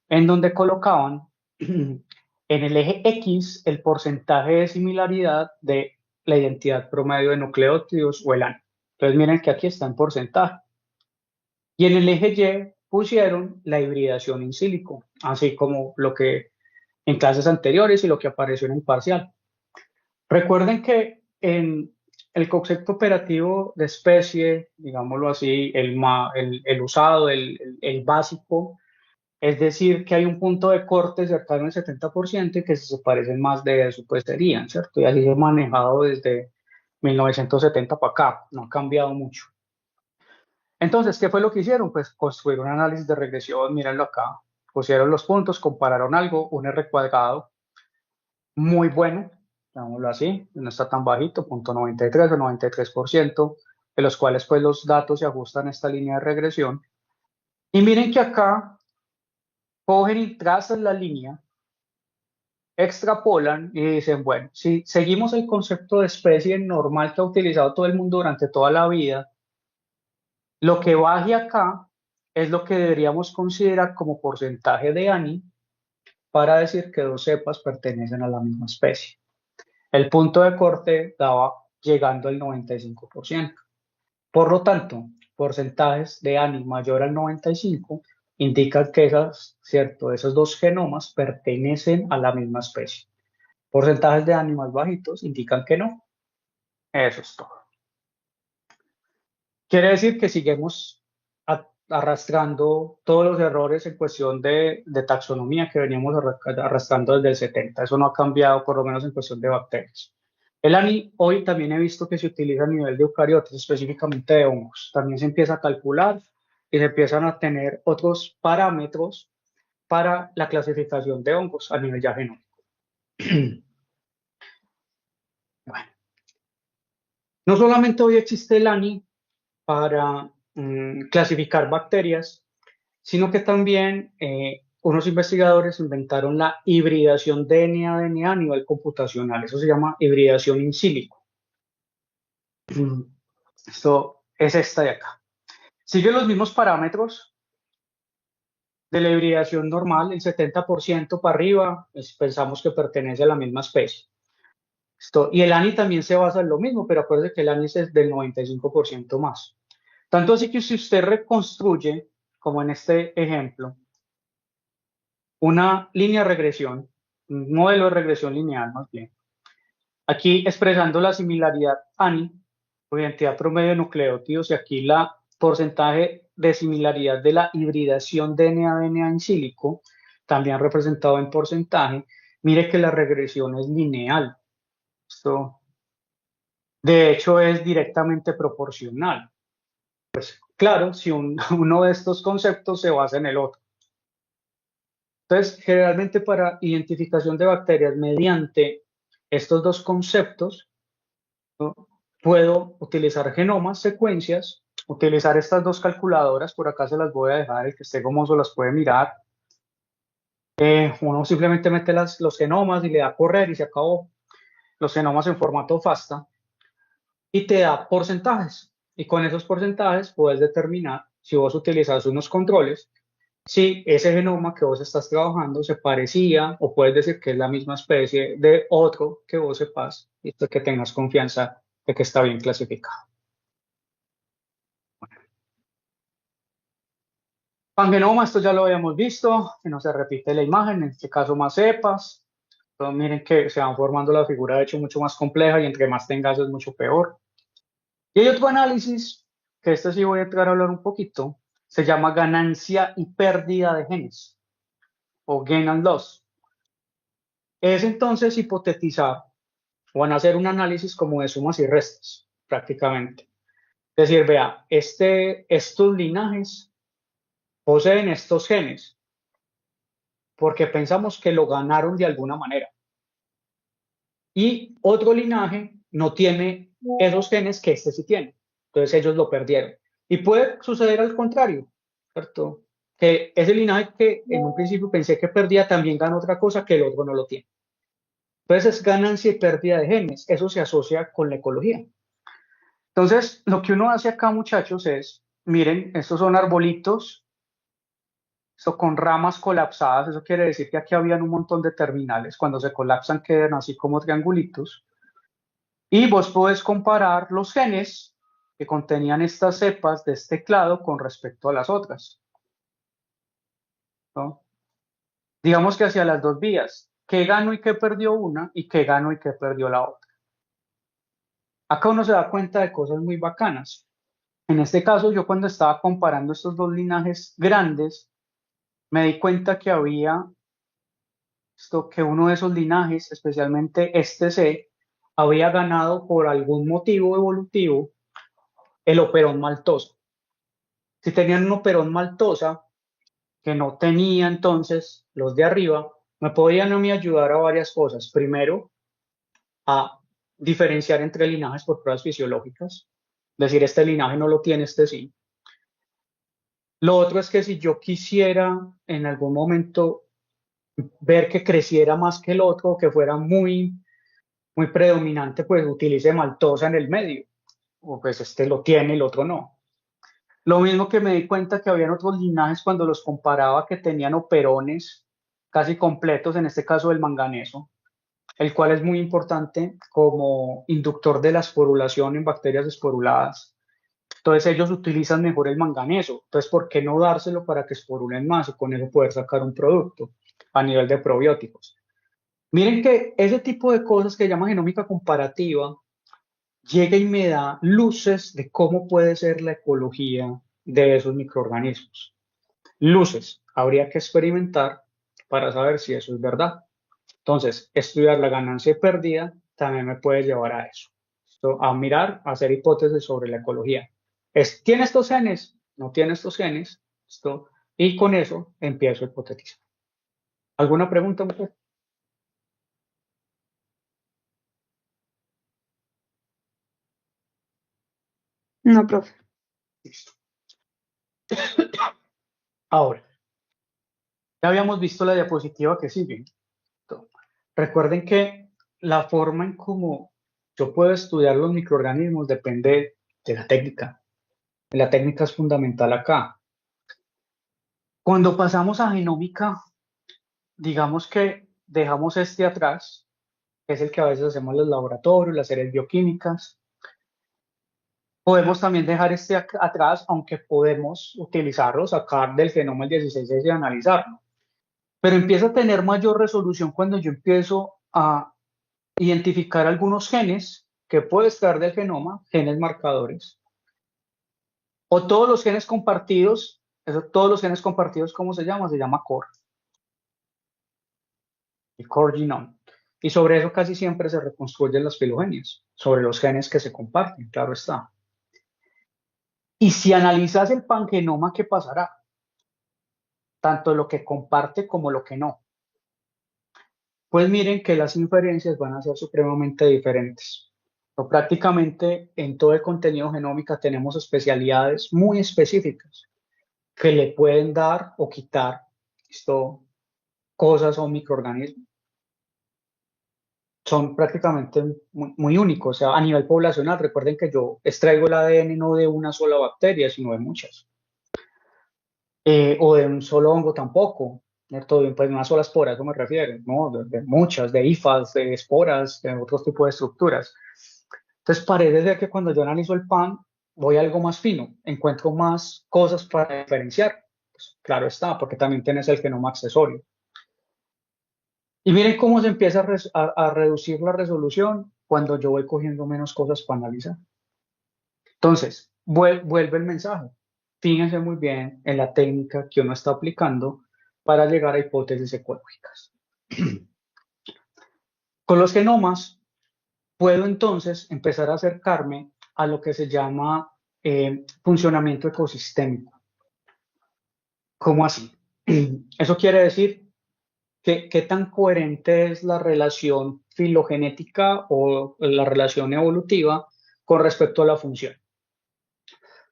en donde colocaban en el eje X el porcentaje de similaridad de la identidad promedio de nucleótidos o el ANI. Entonces miren que aquí está en porcentaje. Y en el eje Y pusieron la hibridación in silico, así como lo que en clases anteriores y lo que apareció en el parcial. Recuerden que en el concepto operativo de especie, digámoslo así, el usado, el básico, es decir, que hay un punto de corte cercano al 70% y que si se parecen más de eso, pues serían, ¿cierto? Y así se ha manejado desde 1970 para acá, no ha cambiado mucho. Entonces, ¿qué fue lo que hicieron? Pues construir un análisis de regresión, mírenlo acá, pusieron los puntos, compararon algo, un R cuadrado muy bueno, digámoslo así, no está tan bajito, 0.93 o 93%, de los cuales pues los datos se ajustan a esta línea de regresión. Y miren que acá cogen y trazan la línea, extrapolan y dicen, bueno, si seguimos el concepto de especie normal que ha utilizado todo el mundo durante toda la vida, lo que baje acá es lo que deberíamos considerar como porcentaje de ANI para decir que dos cepas pertenecen a la misma especie. El punto de corte daba llegando al 95%. Por lo tanto, porcentajes de ANI mayor al 95 indican que esos dos genomas pertenecen a la misma especie. Porcentajes de ANI más bajitos indican que no. Eso es todo. Quiere decir que seguimos arrastrando todos los errores en cuestión de taxonomía que veníamos arrastrando desde el 70. Eso no ha cambiado, por lo menos en cuestión de bacterias. El ANI hoy también he visto que se utiliza a nivel de eucariotas, específicamente de hongos. También se empieza a calcular y se empiezan a tener otros parámetros para la clasificación de hongos a nivel ya genómico. Bueno, no solamente hoy existe el ANI para clasificar bacterias, sino que también unos investigadores inventaron la hibridación DNA-DNA a nivel computacional. Eso se llama hibridación in silico. Esto es esta de acá. Sigue los mismos parámetros de la hibridación normal, el 70% para arriba, pues pensamos que pertenece a la misma especie. Y el ANI también se basa en lo mismo, pero acuérdense que el ANI es del 95% más. Tanto así que si usted reconstruye, como en este ejemplo, una línea de regresión, un modelo de regresión lineal más bien, aquí expresando la similaridad ANI, o identidad promedio de nucleótidos, y aquí la porcentaje de similaridad de la hibridación DNA-DNA in silico, también representado en porcentaje, mire que la regresión es lineal. Esto, de hecho, es directamente proporcional. Pues claro, si uno de estos conceptos se basa en el otro. Entonces, generalmente para identificación de bacterias mediante estos dos conceptos, ¿no? Puedo utilizar genomas, secuencias, utilizar estas dos calculadoras, por acá se las voy a dejar, el que esté gomoso las puede mirar. Uno simplemente mete los genomas y le da a correr y se acabó. Los genomas en formato FASTA y te da porcentajes. Y con esos porcentajes puedes determinar, si vos utilizas unos controles, si ese genoma que vos estás trabajando se parecía o puedes decir que es la misma especie de otro que vos sepas y que tengas confianza de que está bien clasificado. Pangenoma, esto ya lo habíamos visto, que no se repite la imagen, en este caso más cepas. Entonces, miren que se van formando la figura de hecho mucho más compleja y entre más tengas es mucho peor. Y hay otro análisis, que este sí voy a entrar a hablar un poquito, se llama ganancia y pérdida de genes, o gain and loss. Es entonces hipotetizar, o van a hacer un análisis como de sumas y restas, prácticamente. Es decir, vea, estos linajes poseen estos genes, porque pensamos que lo ganaron de alguna manera. Y otro linaje no tiene esos genes que este sí tiene. Entonces ellos lo perdieron. Y puede suceder al contrario, ¿cierto? Que ese linaje que en un principio pensé que perdía también gana otra cosa que el otro no lo tiene. Entonces es ganancia y pérdida de genes. Eso se asocia con la ecología. Entonces, lo que uno hace acá, muchachos, es, miren, estos son arbolitos, esto con ramas colapsadas. Eso quiere decir que aquí habían un montón de terminales. Cuando se colapsan quedan así como triangulitos. Y vos podés comparar los genes que contenían estas cepas de este clado con respecto a las otras, ¿no? Digamos que hacia las dos vías, qué ganó y qué perdió una y qué ganó y qué perdió la otra. Acá uno se da cuenta de cosas muy bacanas. En este caso, yo cuando estaba comparando estos dos linajes grandes, me di cuenta que había esto, que uno de esos linajes, especialmente este C, había ganado por algún motivo evolutivo el operón maltoso. Si tenían un operón maltosa que no tenía entonces los de arriba, me podían a mí ayudar a varias cosas. Primero, a diferenciar entre linajes por pruebas fisiológicas. Decir, este linaje no lo tiene, este sí. Lo otro es que si yo quisiera en algún momento ver que creciera más que el otro, o que fuera muy predominante, pues utilice maltosa en el medio. O pues este lo tiene, el otro no. Lo mismo que me di cuenta que habían otros linajes cuando los comparaba que tenían operones casi completos, en este caso el manganeso, el cual es muy importante como inductor de la esporulación en bacterias esporuladas. Entonces ellos utilizan mejor el manganeso. Entonces, ¿por qué no dárselo para que esporulen más y con eso poder sacar un producto a nivel de probióticos? Miren que ese tipo de cosas que llama genómica comparativa llega y me da luces de cómo puede ser la ecología de esos microorganismos. Luces, habría que experimentar para saber si eso es verdad. Entonces, estudiar la ganancia y pérdida también me puede llevar a eso. A mirar, a hacer hipótesis sobre la ecología. ¿Tiene estos genes? ¿No tiene estos genes? Y con eso empiezo a hipotetizar. ¿Alguna pregunta, mujer? No, profe. Listo. Ahora, ya habíamos visto la diapositiva que sigue. Recuerden que la forma en cómo yo puedo estudiar los microorganismos depende de la técnica. La técnica es fundamental acá. Cuando pasamos a genómica, digamos que dejamos este atrás, que es el que a veces hacemos en los laboratorios, las series bioquímicas. Podemos también dejar este atrás, aunque podemos utilizarlo, sacar del genoma el 16 y analizarlo. Pero empieza a tener mayor resolución cuando yo empiezo a identificar algunos genes que puede estar del genoma, genes marcadores, o todos los genes compartidos. Todos los genes compartidos, ¿cómo se llama? Se llama core, el core genome. Y sobre eso casi siempre se reconstruyen las filogenias, sobre los genes que se comparten, claro está. Y si analizas el pangenoma, ¿qué pasará? Tanto lo que comparte como lo que no. Pues miren que las inferencias van a ser supremamente diferentes. O prácticamente en todo el contenido genómica tenemos especialidades muy específicas que le pueden dar o quitar cosas o microorganismos. Son prácticamente muy únicos. O sea, a nivel poblacional, recuerden que yo extraigo el ADN no de una sola bacteria, sino de muchas. O de un solo hongo tampoco, ¿cierto? Pues una sola espora, a eso me refiero, ¿no? De muchas, de hifas, de esporas, de otros tipos de estructuras. Entonces parece ser que cuando yo analizo el pan, voy a algo más fino, encuentro más cosas para diferenciar. Pues, claro está, porque también tienes el genoma accesorio. Y miren cómo se empieza a reducir la resolución cuando yo voy cogiendo menos cosas para analizar. Entonces, vuelve el mensaje. Fíjense muy bien en la técnica que uno está aplicando para llegar a hipótesis ecológicas. Con los genomas, puedo entonces empezar a acercarme a lo que se llama funcionamiento ecosistémico. ¿Cómo así? Eso quiere decir que qué tan coherente es la relación filogenética o la relación evolutiva con respecto a la función.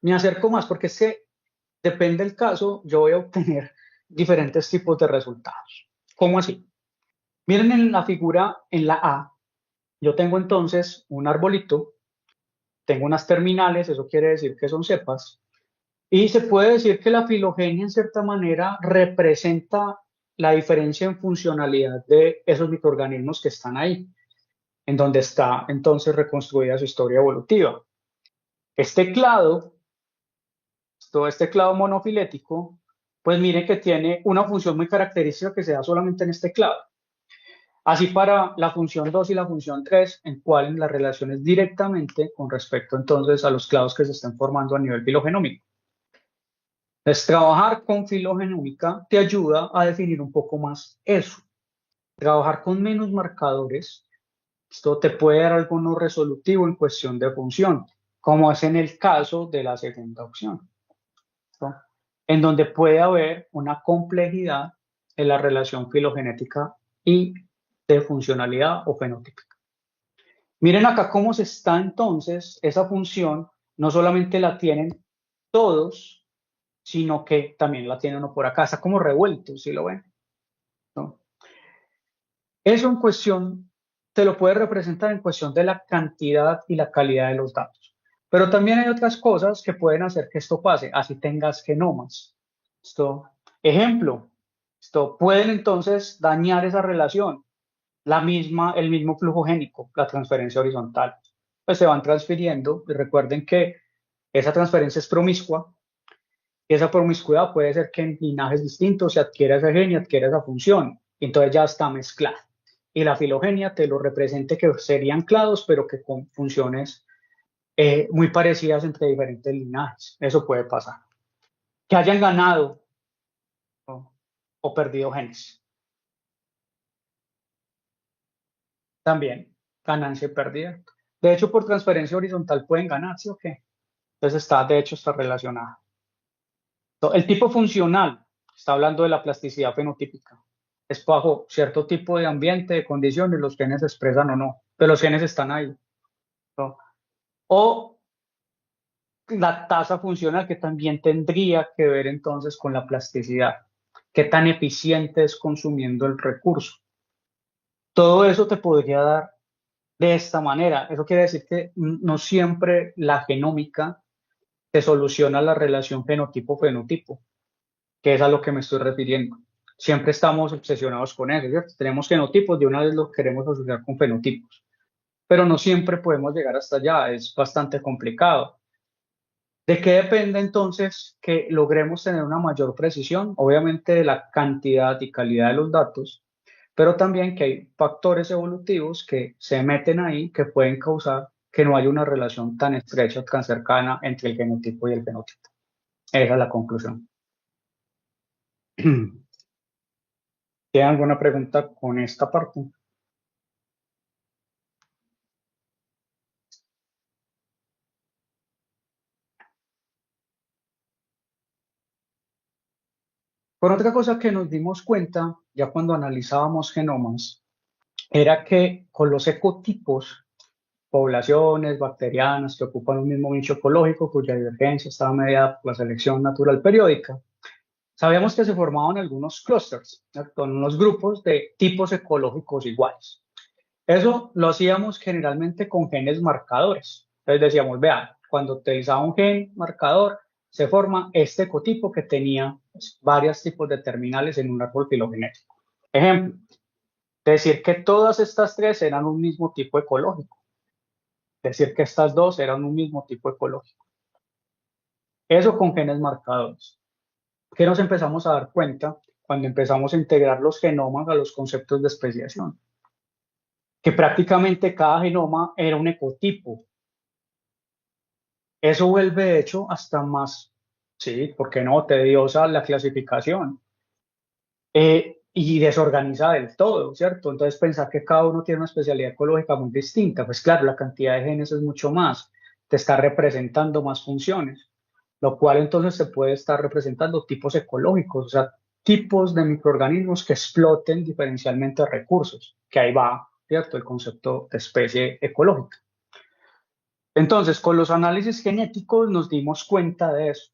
Me acerco más porque es que depende del caso, yo voy a obtener diferentes tipos de resultados. ¿Cómo así? Miren en la figura, en la A, yo tengo entonces un arbolito, tengo unas terminales, eso quiere decir que son cepas, y se puede decir que la filogenia en cierta manera representa la diferencia en funcionalidad de esos microorganismos que están ahí, en donde está entonces reconstruida su historia evolutiva. Este clado, todo este clado monofilético, pues mire que tiene una función muy característica que se da solamente en este clado. Así para la función 2 y la función 3, en cual la relación es directamente con respecto entonces a los clados que se están formando a nivel filogenómico. Entonces, trabajar con filogenómica te ayuda a definir un poco más eso. Trabajar con menos marcadores, esto te puede dar algo no resolutivo en cuestión de función, como es en el caso de la segunda opción, ¿no? En donde puede haber una complejidad en la relación filogenética y de funcionalidad o fenotípica. Miren acá cómo se está entonces esa función, no solamente la tienen todos, sino que también la tiene uno por acá, está como revuelto, ¿sí lo ven? ¿No? Eso en cuestión, te lo puede representar en cuestión de la cantidad y la calidad de los datos. Pero también hay otras cosas que pueden hacer que esto pase, así tengas genomas. Esto, ejemplo, esto pueden entonces dañar esa relación, el mismo flujo génico, la transferencia horizontal. Pues se van transfiriendo y recuerden que esa transferencia es promiscua y esa promiscuidad puede ser que en linajes distintos se adquiera ese gen y adquiera esa función. Y entonces ya está mezclada. Y la filogenia te lo represente que serían clados, pero que con funciones muy parecidas entre diferentes linajes. Eso puede pasar. Que hayan ganado, ¿no?, o perdido genes. También, ganancia y pérdida. De hecho, por transferencia horizontal pueden ganar, ¿sí o qué? Entonces de hecho, está relacionada. El tipo funcional, está hablando de la plasticidad fenotípica. Es bajo cierto tipo de ambiente, de condiciones, los genes se expresan o no, pero los genes están ahí, ¿no? O la tasa funcional, que también tendría que ver entonces con la plasticidad. Qué tan eficiente es consumiendo el recurso. Todo eso te podría dar de esta manera. Eso quiere decir que no siempre la genómica te soluciona la relación fenotipo-fenotipo, que es a lo que me estoy refiriendo. Siempre estamos obsesionados con eso, ¿cierto? Tenemos genotipos, de una vez los queremos asociar con fenotipos, pero no siempre podemos llegar hasta allá, es bastante complicado. ¿De qué depende entonces que logremos tener una mayor precisión? Obviamente de la cantidad y calidad de los datos, pero también que hay factores evolutivos que se meten ahí que pueden causar que no haya una relación tan estrecha, tan cercana entre el genotipo y el fenotipo. Esa es la conclusión. ¿Tienen alguna pregunta con esta parte? Por otra cosa que nos dimos cuenta, ya cuando analizábamos genomas, era que con los ecotipos, poblaciones bacterianas que ocupan un mismo nicho ecológico, cuya divergencia estaba mediada por la selección natural periódica, sabíamos que se formaban algunos clústeres, con unos grupos de tipos ecológicos iguales. Eso lo hacíamos generalmente con genes marcadores. Entonces decíamos, vean, cuando utilizaba un gen marcador, se forma este ecotipo que tenía pues, varios tipos de terminales en un árbol filogenético. Ejemplo, decir que todas estas tres eran un mismo tipo ecológico. decir que estas dos eran un mismo tipo ecológico. Eso con genes marcadores. ¿Qué nos empezamos a dar cuenta cuando empezamos a integrar los genomas a los conceptos de especiación? Que prácticamente cada genoma era un ecotipo. Eso vuelve, de hecho, hasta más, sí, ¿por qué no?, tediosa la clasificación y desorganizada del todo, ¿cierto? Entonces, pensar que cada uno tiene una especialidad ecológica muy distinta, pues claro, la cantidad de genes es mucho más, te está representando más funciones, lo cual entonces se puede estar representando tipos ecológicos, o sea, tipos de microorganismos que exploten diferencialmente recursos, que ahí va, ¿cierto?, el concepto de especie ecológica. Entonces, con los análisis genéticos nos dimos cuenta de eso.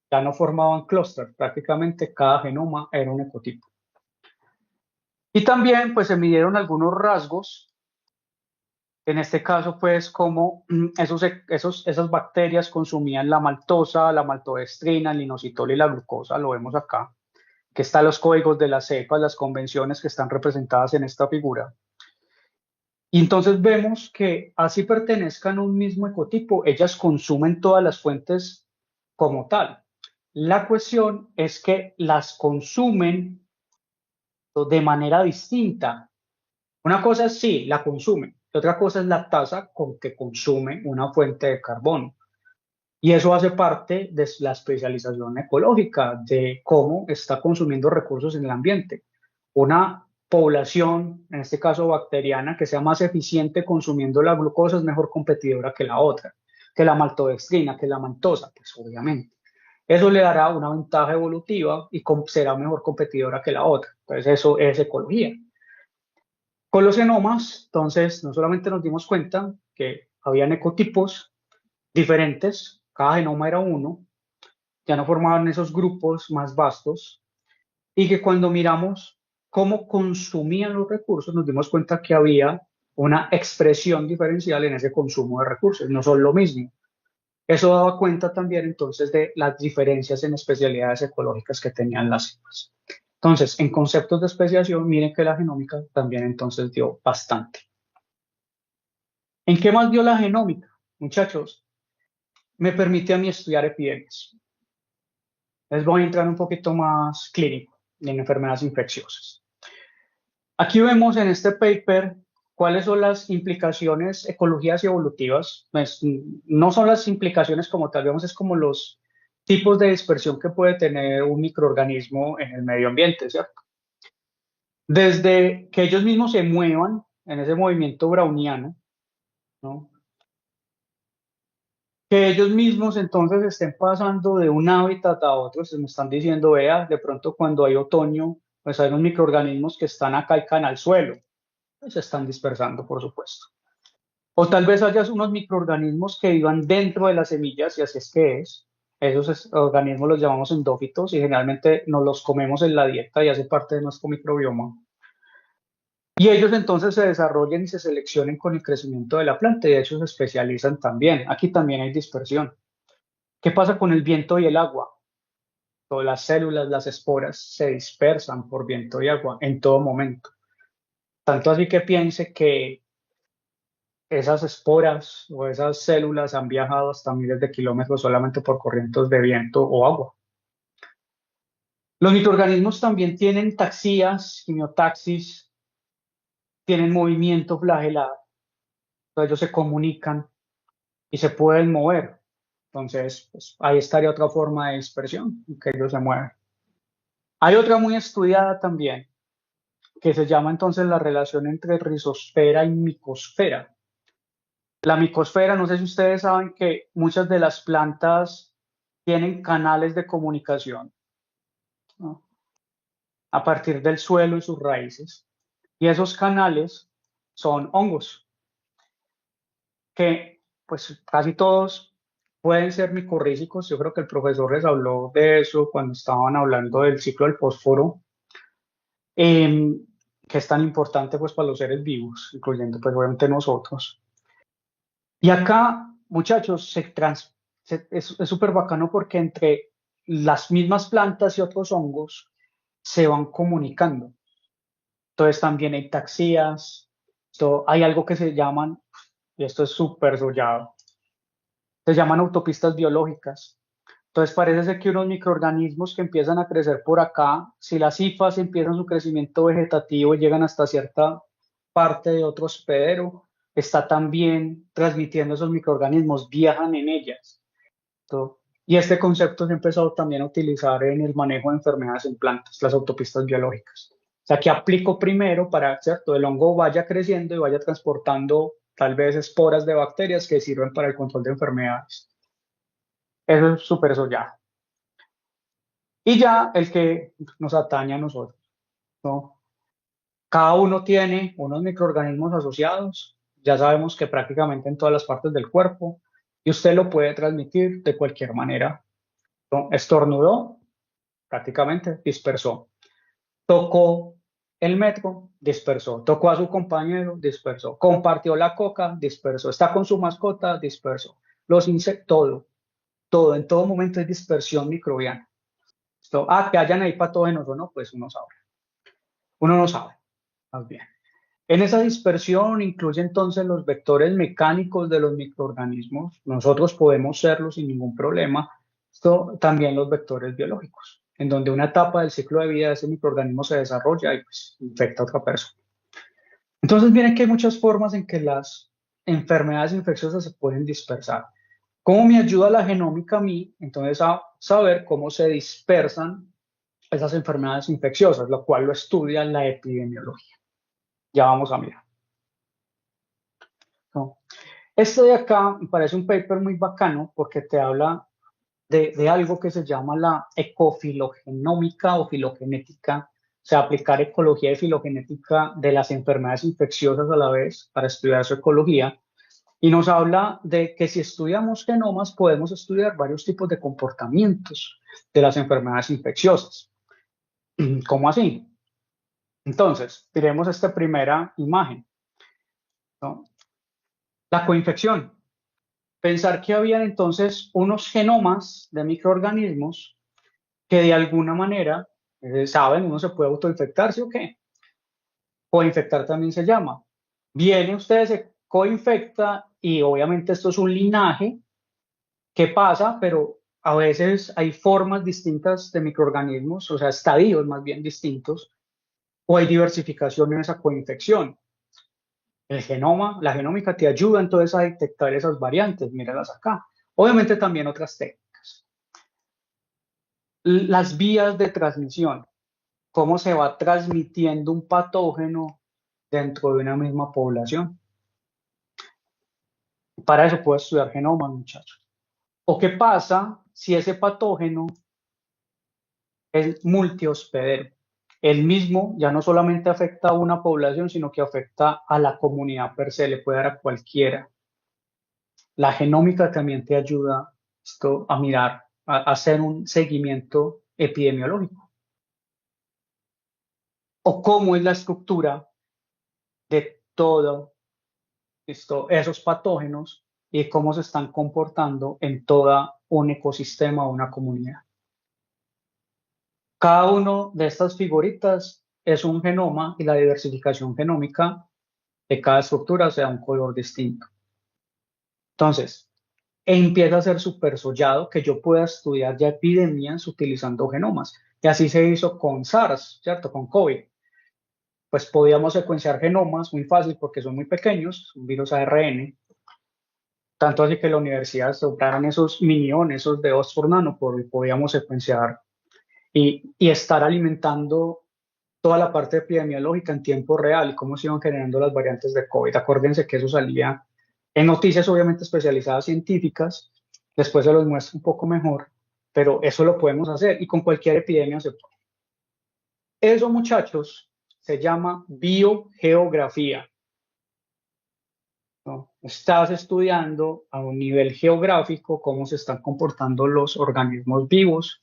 Ya no formaban clústeres, prácticamente cada genoma era un ecotipo. Y también, pues, se midieron algunos rasgos, en este caso, pues, como esas bacterias consumían la maltosa, la maltodextrina, el inositol y la glucosa, lo vemos acá, que están los códigos de las cepas, las convenciones que están representadas en esta figura. Y entonces vemos que así pertenezcan a un mismo ecotipo, ellas consumen todas las fuentes como tal. La cuestión es que las consumen de manera distinta. Una cosa es sí, la consumen, y otra cosa es la tasa con que consume una fuente de carbono. Y eso hace parte de la especialización ecológica, de cómo está consumiendo recursos en el ambiente. Una población, en este caso bacteriana, que sea más eficiente consumiendo la glucosa es mejor competidora que la otra, que la maltodextrina, que la maltosa, pues obviamente. Eso le dará una ventaja evolutiva y será mejor competidora que la otra. Entonces eso es ecología. Con los genomas, entonces, no solamente nos dimos cuenta que habían ecotipos diferentes, cada genoma era uno, ya no formaban esos grupos más vastos, y que cuando miramos cómo consumían los recursos, nos dimos cuenta que había una expresión diferencial en ese consumo de recursos, no son lo mismo. Eso daba cuenta también entonces de las diferencias en especialidades ecológicas que tenían las cepas. Entonces, en conceptos de especiación, miren que la genómica también entonces dio bastante. ¿En qué más dio la genómica? Muchachos, me permite a mí estudiar epidemias. Les voy a entrar un poquito más clínico en enfermedades infecciosas. Aquí vemos en este paper cuáles son las implicaciones ecológicas y evolutivas. Pues, no son las implicaciones como tal, vemos es como los tipos de dispersión que puede tener un microorganismo en el medio ambiente, ¿cierto? Desde que ellos mismos se muevan en ese movimiento browniano, ¿no? Que ellos mismos entonces estén pasando de un hábitat a otro, se me están diciendo, vea, de pronto cuando hay otoño, pues hay unos microorganismos que están acá y caen al suelo, pues se están dispersando, por supuesto. O tal vez haya unos microorganismos que vivan dentro de las semillas, y así es que es. Esos organismos los llamamos endófitos y generalmente nos los comemos en la dieta y hace parte de nuestro microbioma. Y ellos entonces se desarrollan y se seleccionen con el crecimiento de la planta y de hecho se especializan también. Aquí también hay dispersión. ¿Qué pasa con el viento y el agua? Todas las células, las esporas se dispersan por viento y agua en todo momento. Tanto así que piense que esas esporas o esas células han viajado hasta miles de kilómetros solamente por corrientes de viento o agua. Los microorganismos también tienen taxías, quimiotaxis, tienen movimiento flagelar, entonces ellos se comunican y se pueden mover. Entonces, pues, ahí estaría otra forma de dispersión, que ellos se mueven. Hay otra muy estudiada también, que se llama entonces la relación entre rizosfera y micosfera. La micosfera, no sé si ustedes saben que muchas de las plantas tienen canales de comunicación, ¿no?, a partir del suelo y sus raíces. Y esos canales son hongos, que pues casi todos pueden ser micorrízicos. Yo creo que el profesor les habló de eso cuando estaban hablando del ciclo del fósforo, que es tan importante pues para los seres vivos, incluyendo pues obviamente nosotros. Y acá, muchachos, es súper bacano porque entre las mismas plantas y otros hongos se van comunicando. Entonces también hay taxías, hay algo que se llaman y esto es súper sollado. Se llaman autopistas biológicas. Entonces parece ser que unos microorganismos que empiezan a crecer por acá, si las hifas empiezan su crecimiento vegetativo y llegan hasta cierta parte de otro hospedero, está también transmitiendo esos microorganismos, viajan en ellas. ¿Cierto? Y este concepto se ha empezado también a utilizar en el manejo de enfermedades en plantas, las autopistas biológicas. O sea, que aplico primero para, ¿cierto?, el hongo vaya creciendo y vaya transportando tal vez esporas de bacterias que sirven para el control de enfermedades. Eso es súper sollado. Y ya el que nos atañe a nosotros, ¿no? Cada uno tiene unos microorganismos asociados, ya sabemos que prácticamente en todas las partes del cuerpo, y usted lo puede transmitir de cualquier manera, ¿no? Estornudó, prácticamente dispersó. Tocó el metro, dispersó. Tocó a su compañero, dispersó. Compartió la coca, dispersó. Está con su mascota, dispersó. Los insectos, todo, en todo momento es dispersión microbiana. Que hayan ahí patógenos o no, pues uno sabe. Uno no sabe, más bien. En esa dispersión incluye entonces los vectores mecánicos de los microorganismos. Nosotros podemos serlos sin ningún problema. Esto, también los vectores biológicos, en donde una etapa del ciclo de vida de ese microorganismo se desarrolla y pues, infecta a otra persona. Entonces, miren que hay muchas formas en que las enfermedades infecciosas se pueden dispersar. ¿Cómo me ayuda la genómica a mí? Entonces, a saber cómo se dispersan esas enfermedades infecciosas, lo cual lo estudia la epidemiología. Ya vamos a mirar, ¿no? Esto de acá me parece un paper muy bacano porque te habla de algo que se llama la ecofilogenómica o filogenética, o sea, aplicar ecología y filogenética de las enfermedades infecciosas a la vez para estudiar su ecología. Y nos habla de que si estudiamos genomas podemos estudiar varios tipos de comportamientos de las enfermedades infecciosas. ¿Cómo así? Entonces, miremos esta primera imagen, ¿no? La coinfección. Pensar que habían entonces unos genomas de microorganismos que de alguna manera, saben, uno se puede autoinfectarse o qué. Coinfectar también se llama. Viene usted, se coinfecta y obviamente esto es un linaje que pasa, pero a veces hay formas distintas de microorganismos, o sea, estadios más bien distintos, o hay diversificación en esa coinfección. El genoma, la genómica te ayuda entonces a detectar esas variantes, míralas acá. Obviamente también otras técnicas. Las vías de transmisión, cómo se va transmitiendo un patógeno dentro de una misma población. Para eso puedo estudiar genomas, muchachos. ¿O qué pasa si ese patógeno es multihospedero? El mismo ya no solamente afecta a una población, sino que afecta a la comunidad per se, le puede dar a cualquiera. La genómica también te ayuda esto, a mirar, a hacer un seguimiento epidemiológico. O cómo es la estructura de todo esos patógenos y cómo se están comportando en todo un ecosistema o una comunidad. Cada uno de estas figuritas es un genoma y la diversificación genómica de cada estructura se da un color distinto. Entonces, empieza a ser súper sollado que yo pueda estudiar ya epidemias utilizando genomas. Y así se hizo con SARS, ¿cierto? Con COVID. Pues podíamos secuenciar genomas muy fácil porque son muy pequeños, un virus ARN. Tanto así que la universidad se operaron esos miniones, esos de Oxford Nanopore, y podíamos secuenciar y estar alimentando toda la parte epidemiológica en tiempo real y cómo se iban generando las variantes de COVID. Acuérdense que eso salía en noticias obviamente especializadas científicas, después se los muestro un poco mejor, pero eso lo podemos hacer y con cualquier epidemia se puede. Eso, muchachos, se llama biogeografía, ¿no? Estás estudiando a un nivel geográfico cómo se están comportando los organismos vivos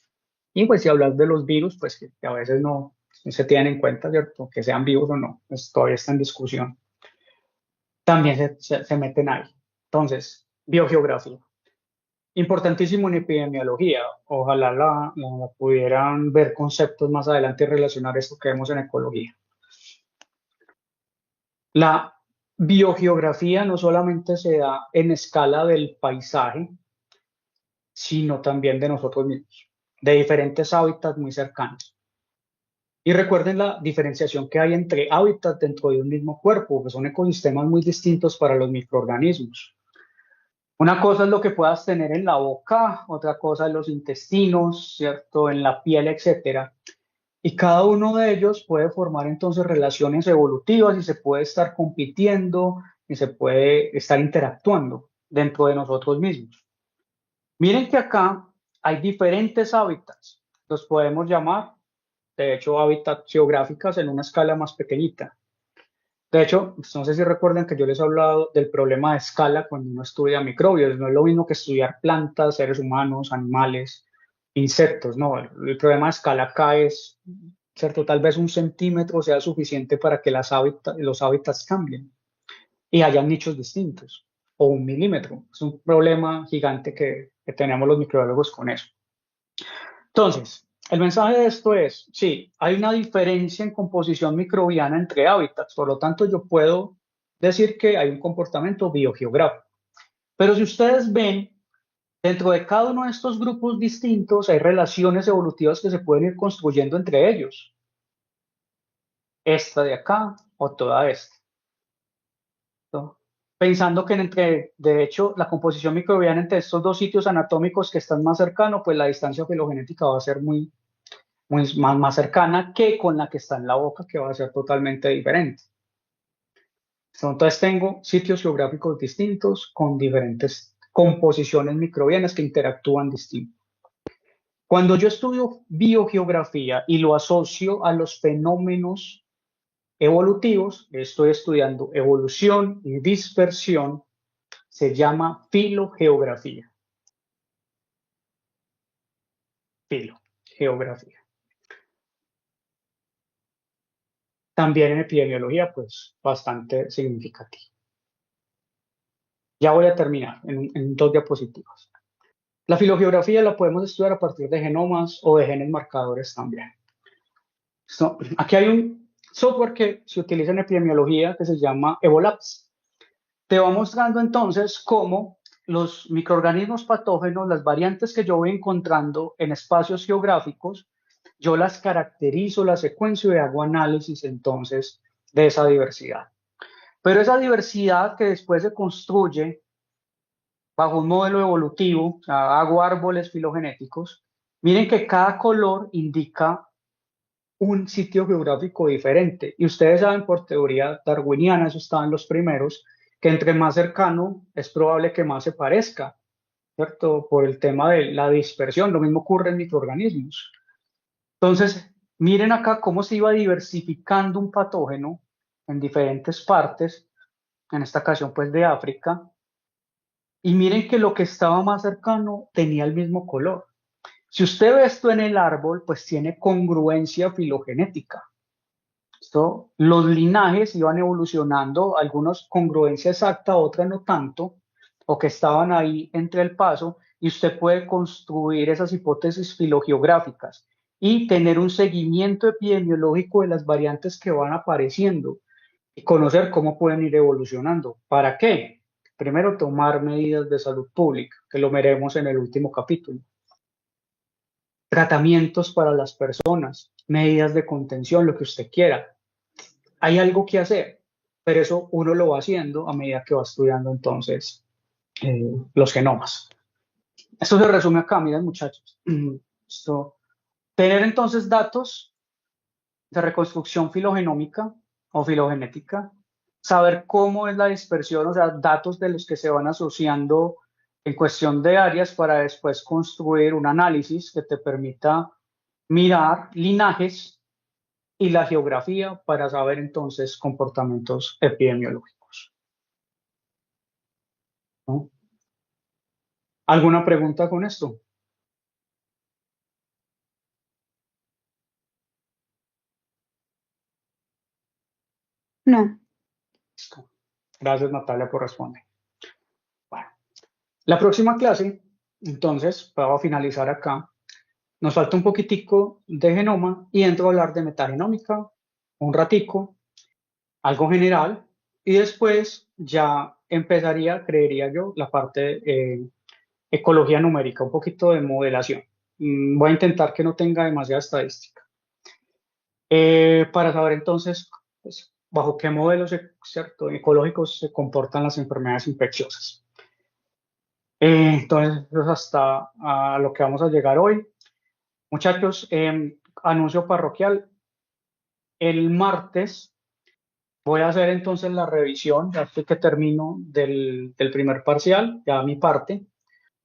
y pues si hablas de los virus, pues que a veces no se tienen en cuenta, ¿cierto? Que sean vivos o no, pues todavía está en discusión. También se meten ahí. Entonces, biogeografía. Importantísimo en epidemiología. Ojalá la pudieran ver conceptos más adelante y relacionar esto que vemos en ecología. La biogeografía no solamente se da en escala del paisaje, sino también de nosotros mismos, de diferentes hábitats muy cercanos. Y recuerden la diferenciación que hay entre hábitats dentro de un mismo cuerpo, que son ecosistemas muy distintos para los microorganismos. Una cosa es lo que puedas tener en la boca, otra cosa en los intestinos, ¿cierto? En la piel, etcétera. Y cada uno de ellos puede formar entonces relaciones evolutivas y se puede estar compitiendo y se puede estar interactuando dentro de nosotros mismos. Miren que acá hay diferentes hábitats. Los podemos llamar, de hecho, hábitats geográficas en una escala más pequeñita. De hecho, no sé si recuerdan que yo les he hablado del problema de escala cuando uno estudia microbios. No es lo mismo que estudiar plantas, seres humanos, animales, insectos. No, el problema de escala acá es, ¿cierto? Tal vez un centímetro sea suficiente para que los hábitats cambien y hayan nichos distintos. O un milímetro. Es un problema gigante que tenemos los microbiólogos con eso. Entonces, el mensaje de esto es, sí, hay una diferencia en composición microbiana entre hábitats, por lo tanto yo puedo decir que hay un comportamiento biogeográfico. Pero si ustedes ven, dentro de cada uno de estos grupos distintos hay relaciones evolutivas que se pueden ir construyendo entre ellos. Esta de acá o toda esta. ¿No? Pensando que de hecho, la composición microbiana entre estos dos sitios anatómicos que están más cercanos, pues la distancia filogenética va a ser más cercana que con la que está en la boca, que va a ser totalmente diferente. Entonces tengo sitios geográficos distintos con diferentes composiciones microbianas que interactúan distinto. Cuando yo estudio biogeografía y lo asocio a los fenómenos evolutivos, estoy estudiando evolución y dispersión, se llama filogeografía. Filogeografía. También en epidemiología, pues bastante significativo. Ya voy a terminar en 2 diapositivas. La filogeografía la podemos estudiar a partir de genomas o de genes marcadores también. Aquí hay un software que se utiliza en epidemiología que se llama Evolabs. Te va mostrando entonces cómo los microorganismos patógenos, las variantes que yo voy encontrando en espacios geográficos, yo las caracterizo, las secuencio y hago análisis entonces de esa diversidad. Pero esa diversidad que después se construye bajo un modelo evolutivo, o sea, hago árboles filogenéticos, miren que cada color indica un sitio geográfico diferente. Y ustedes saben por teoría darwiniana, eso está en los primeros, que entre más cercano es probable que más se parezca, ¿cierto? Por el tema de la dispersión, lo mismo ocurre en microorganismos. Entonces, miren acá cómo se iba diversificando un patógeno en diferentes partes, en esta ocasión pues de África, y miren que lo que estaba más cercano tenía el mismo color. Si usted ve esto en el árbol, pues tiene congruencia filogenética. Los linajes iban evolucionando, algunos congruencia exacta, otras no tanto, o que estaban ahí entre el paso, y usted puede construir esas hipótesis filogeográficas y tener un seguimiento epidemiológico de las variantes que van apareciendo y conocer cómo pueden ir evolucionando. ¿Para qué? Primero, tomar medidas de salud pública, que lo veremos en el último capítulo. Tratamientos para las personas, medidas de contención, lo que usted quiera. Hay algo que hacer, pero eso uno lo va haciendo a medida que va estudiando entonces los genomas. Esto se resume acá, miren muchachos. Tener entonces datos de reconstrucción filogenómica o filogenética, saber cómo es la dispersión, o sea, datos de los que se van asociando en cuestión de áreas para después construir un análisis que te permita mirar linajes y la geografía para saber entonces comportamientos epidemiológicos, ¿no? ¿Alguna pregunta con esto? No. Listo. Gracias, Natalia, por responder. Bueno, la próxima clase, entonces, para finalizar acá, nos falta un poquitico de genoma y entro a hablar de metagenómica un ratico, algo general, y después ya empezaría, creería yo, la parte ecología numérica, un poquito de modelación. Voy a intentar que no tenga demasiada estadística. Para saber entonces pues, bajo qué modelos cierto, ecológicos se comportan las enfermedades infecciosas. Entonces, eso es hasta a lo que vamos a llegar hoy. Muchachos, anuncio parroquial. El martes voy a hacer entonces la revisión, ya estoy que termino del primer parcial, ya mi parte.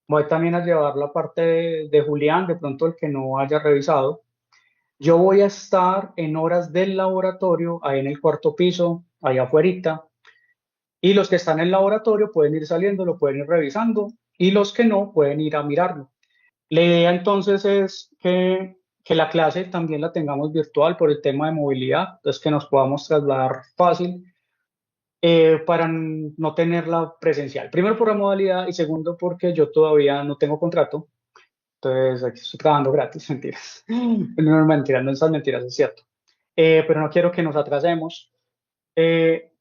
Voy también a llevar la parte de Julián, de pronto el que no haya revisado. Yo voy a estar en horas del laboratorio, ahí en el cuarto piso, allá afuera, y los que están en el laboratorio pueden ir saliendo, lo pueden ir revisando, y los que no pueden ir a mirarlo. La idea entonces es que la clase también la tengamos virtual por el tema de movilidad, entonces que nos podamos trasladar fácil para no tenerla presencial. Primero por la modalidad y segundo porque yo todavía no tengo contrato, entonces aquí estoy trabajando gratis, mentiras. No, no, mentiras, no esas mentiras, es cierto. Pero no quiero que nos atrasemos. Eh,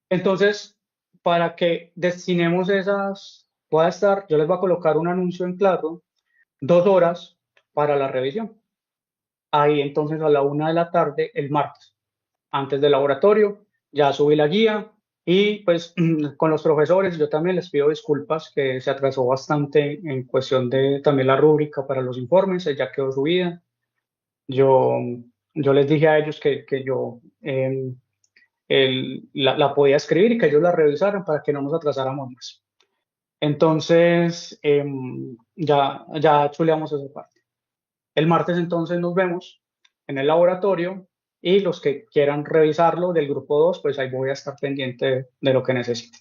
entonces, para que destinemos esas, voy a estar, yo les voy a colocar un anuncio en claro, 2 horas para la revisión. Ahí entonces a la 1 de la tarde el martes, antes del laboratorio, ya subí la guía y pues con los profesores yo también les pido disculpas que se atrasó bastante en cuestión de también la rúbrica para los informes, ya quedó subida. Yo, yo les dije a ellos que yo la podía escribir y que ellos la revisaran para que no nos atrasáramos más. Entonces, ya chuleamos esa parte. El martes entonces nos vemos en el laboratorio y los que quieran revisarlo del grupo 2 pues ahí voy a estar pendiente de lo que necesiten.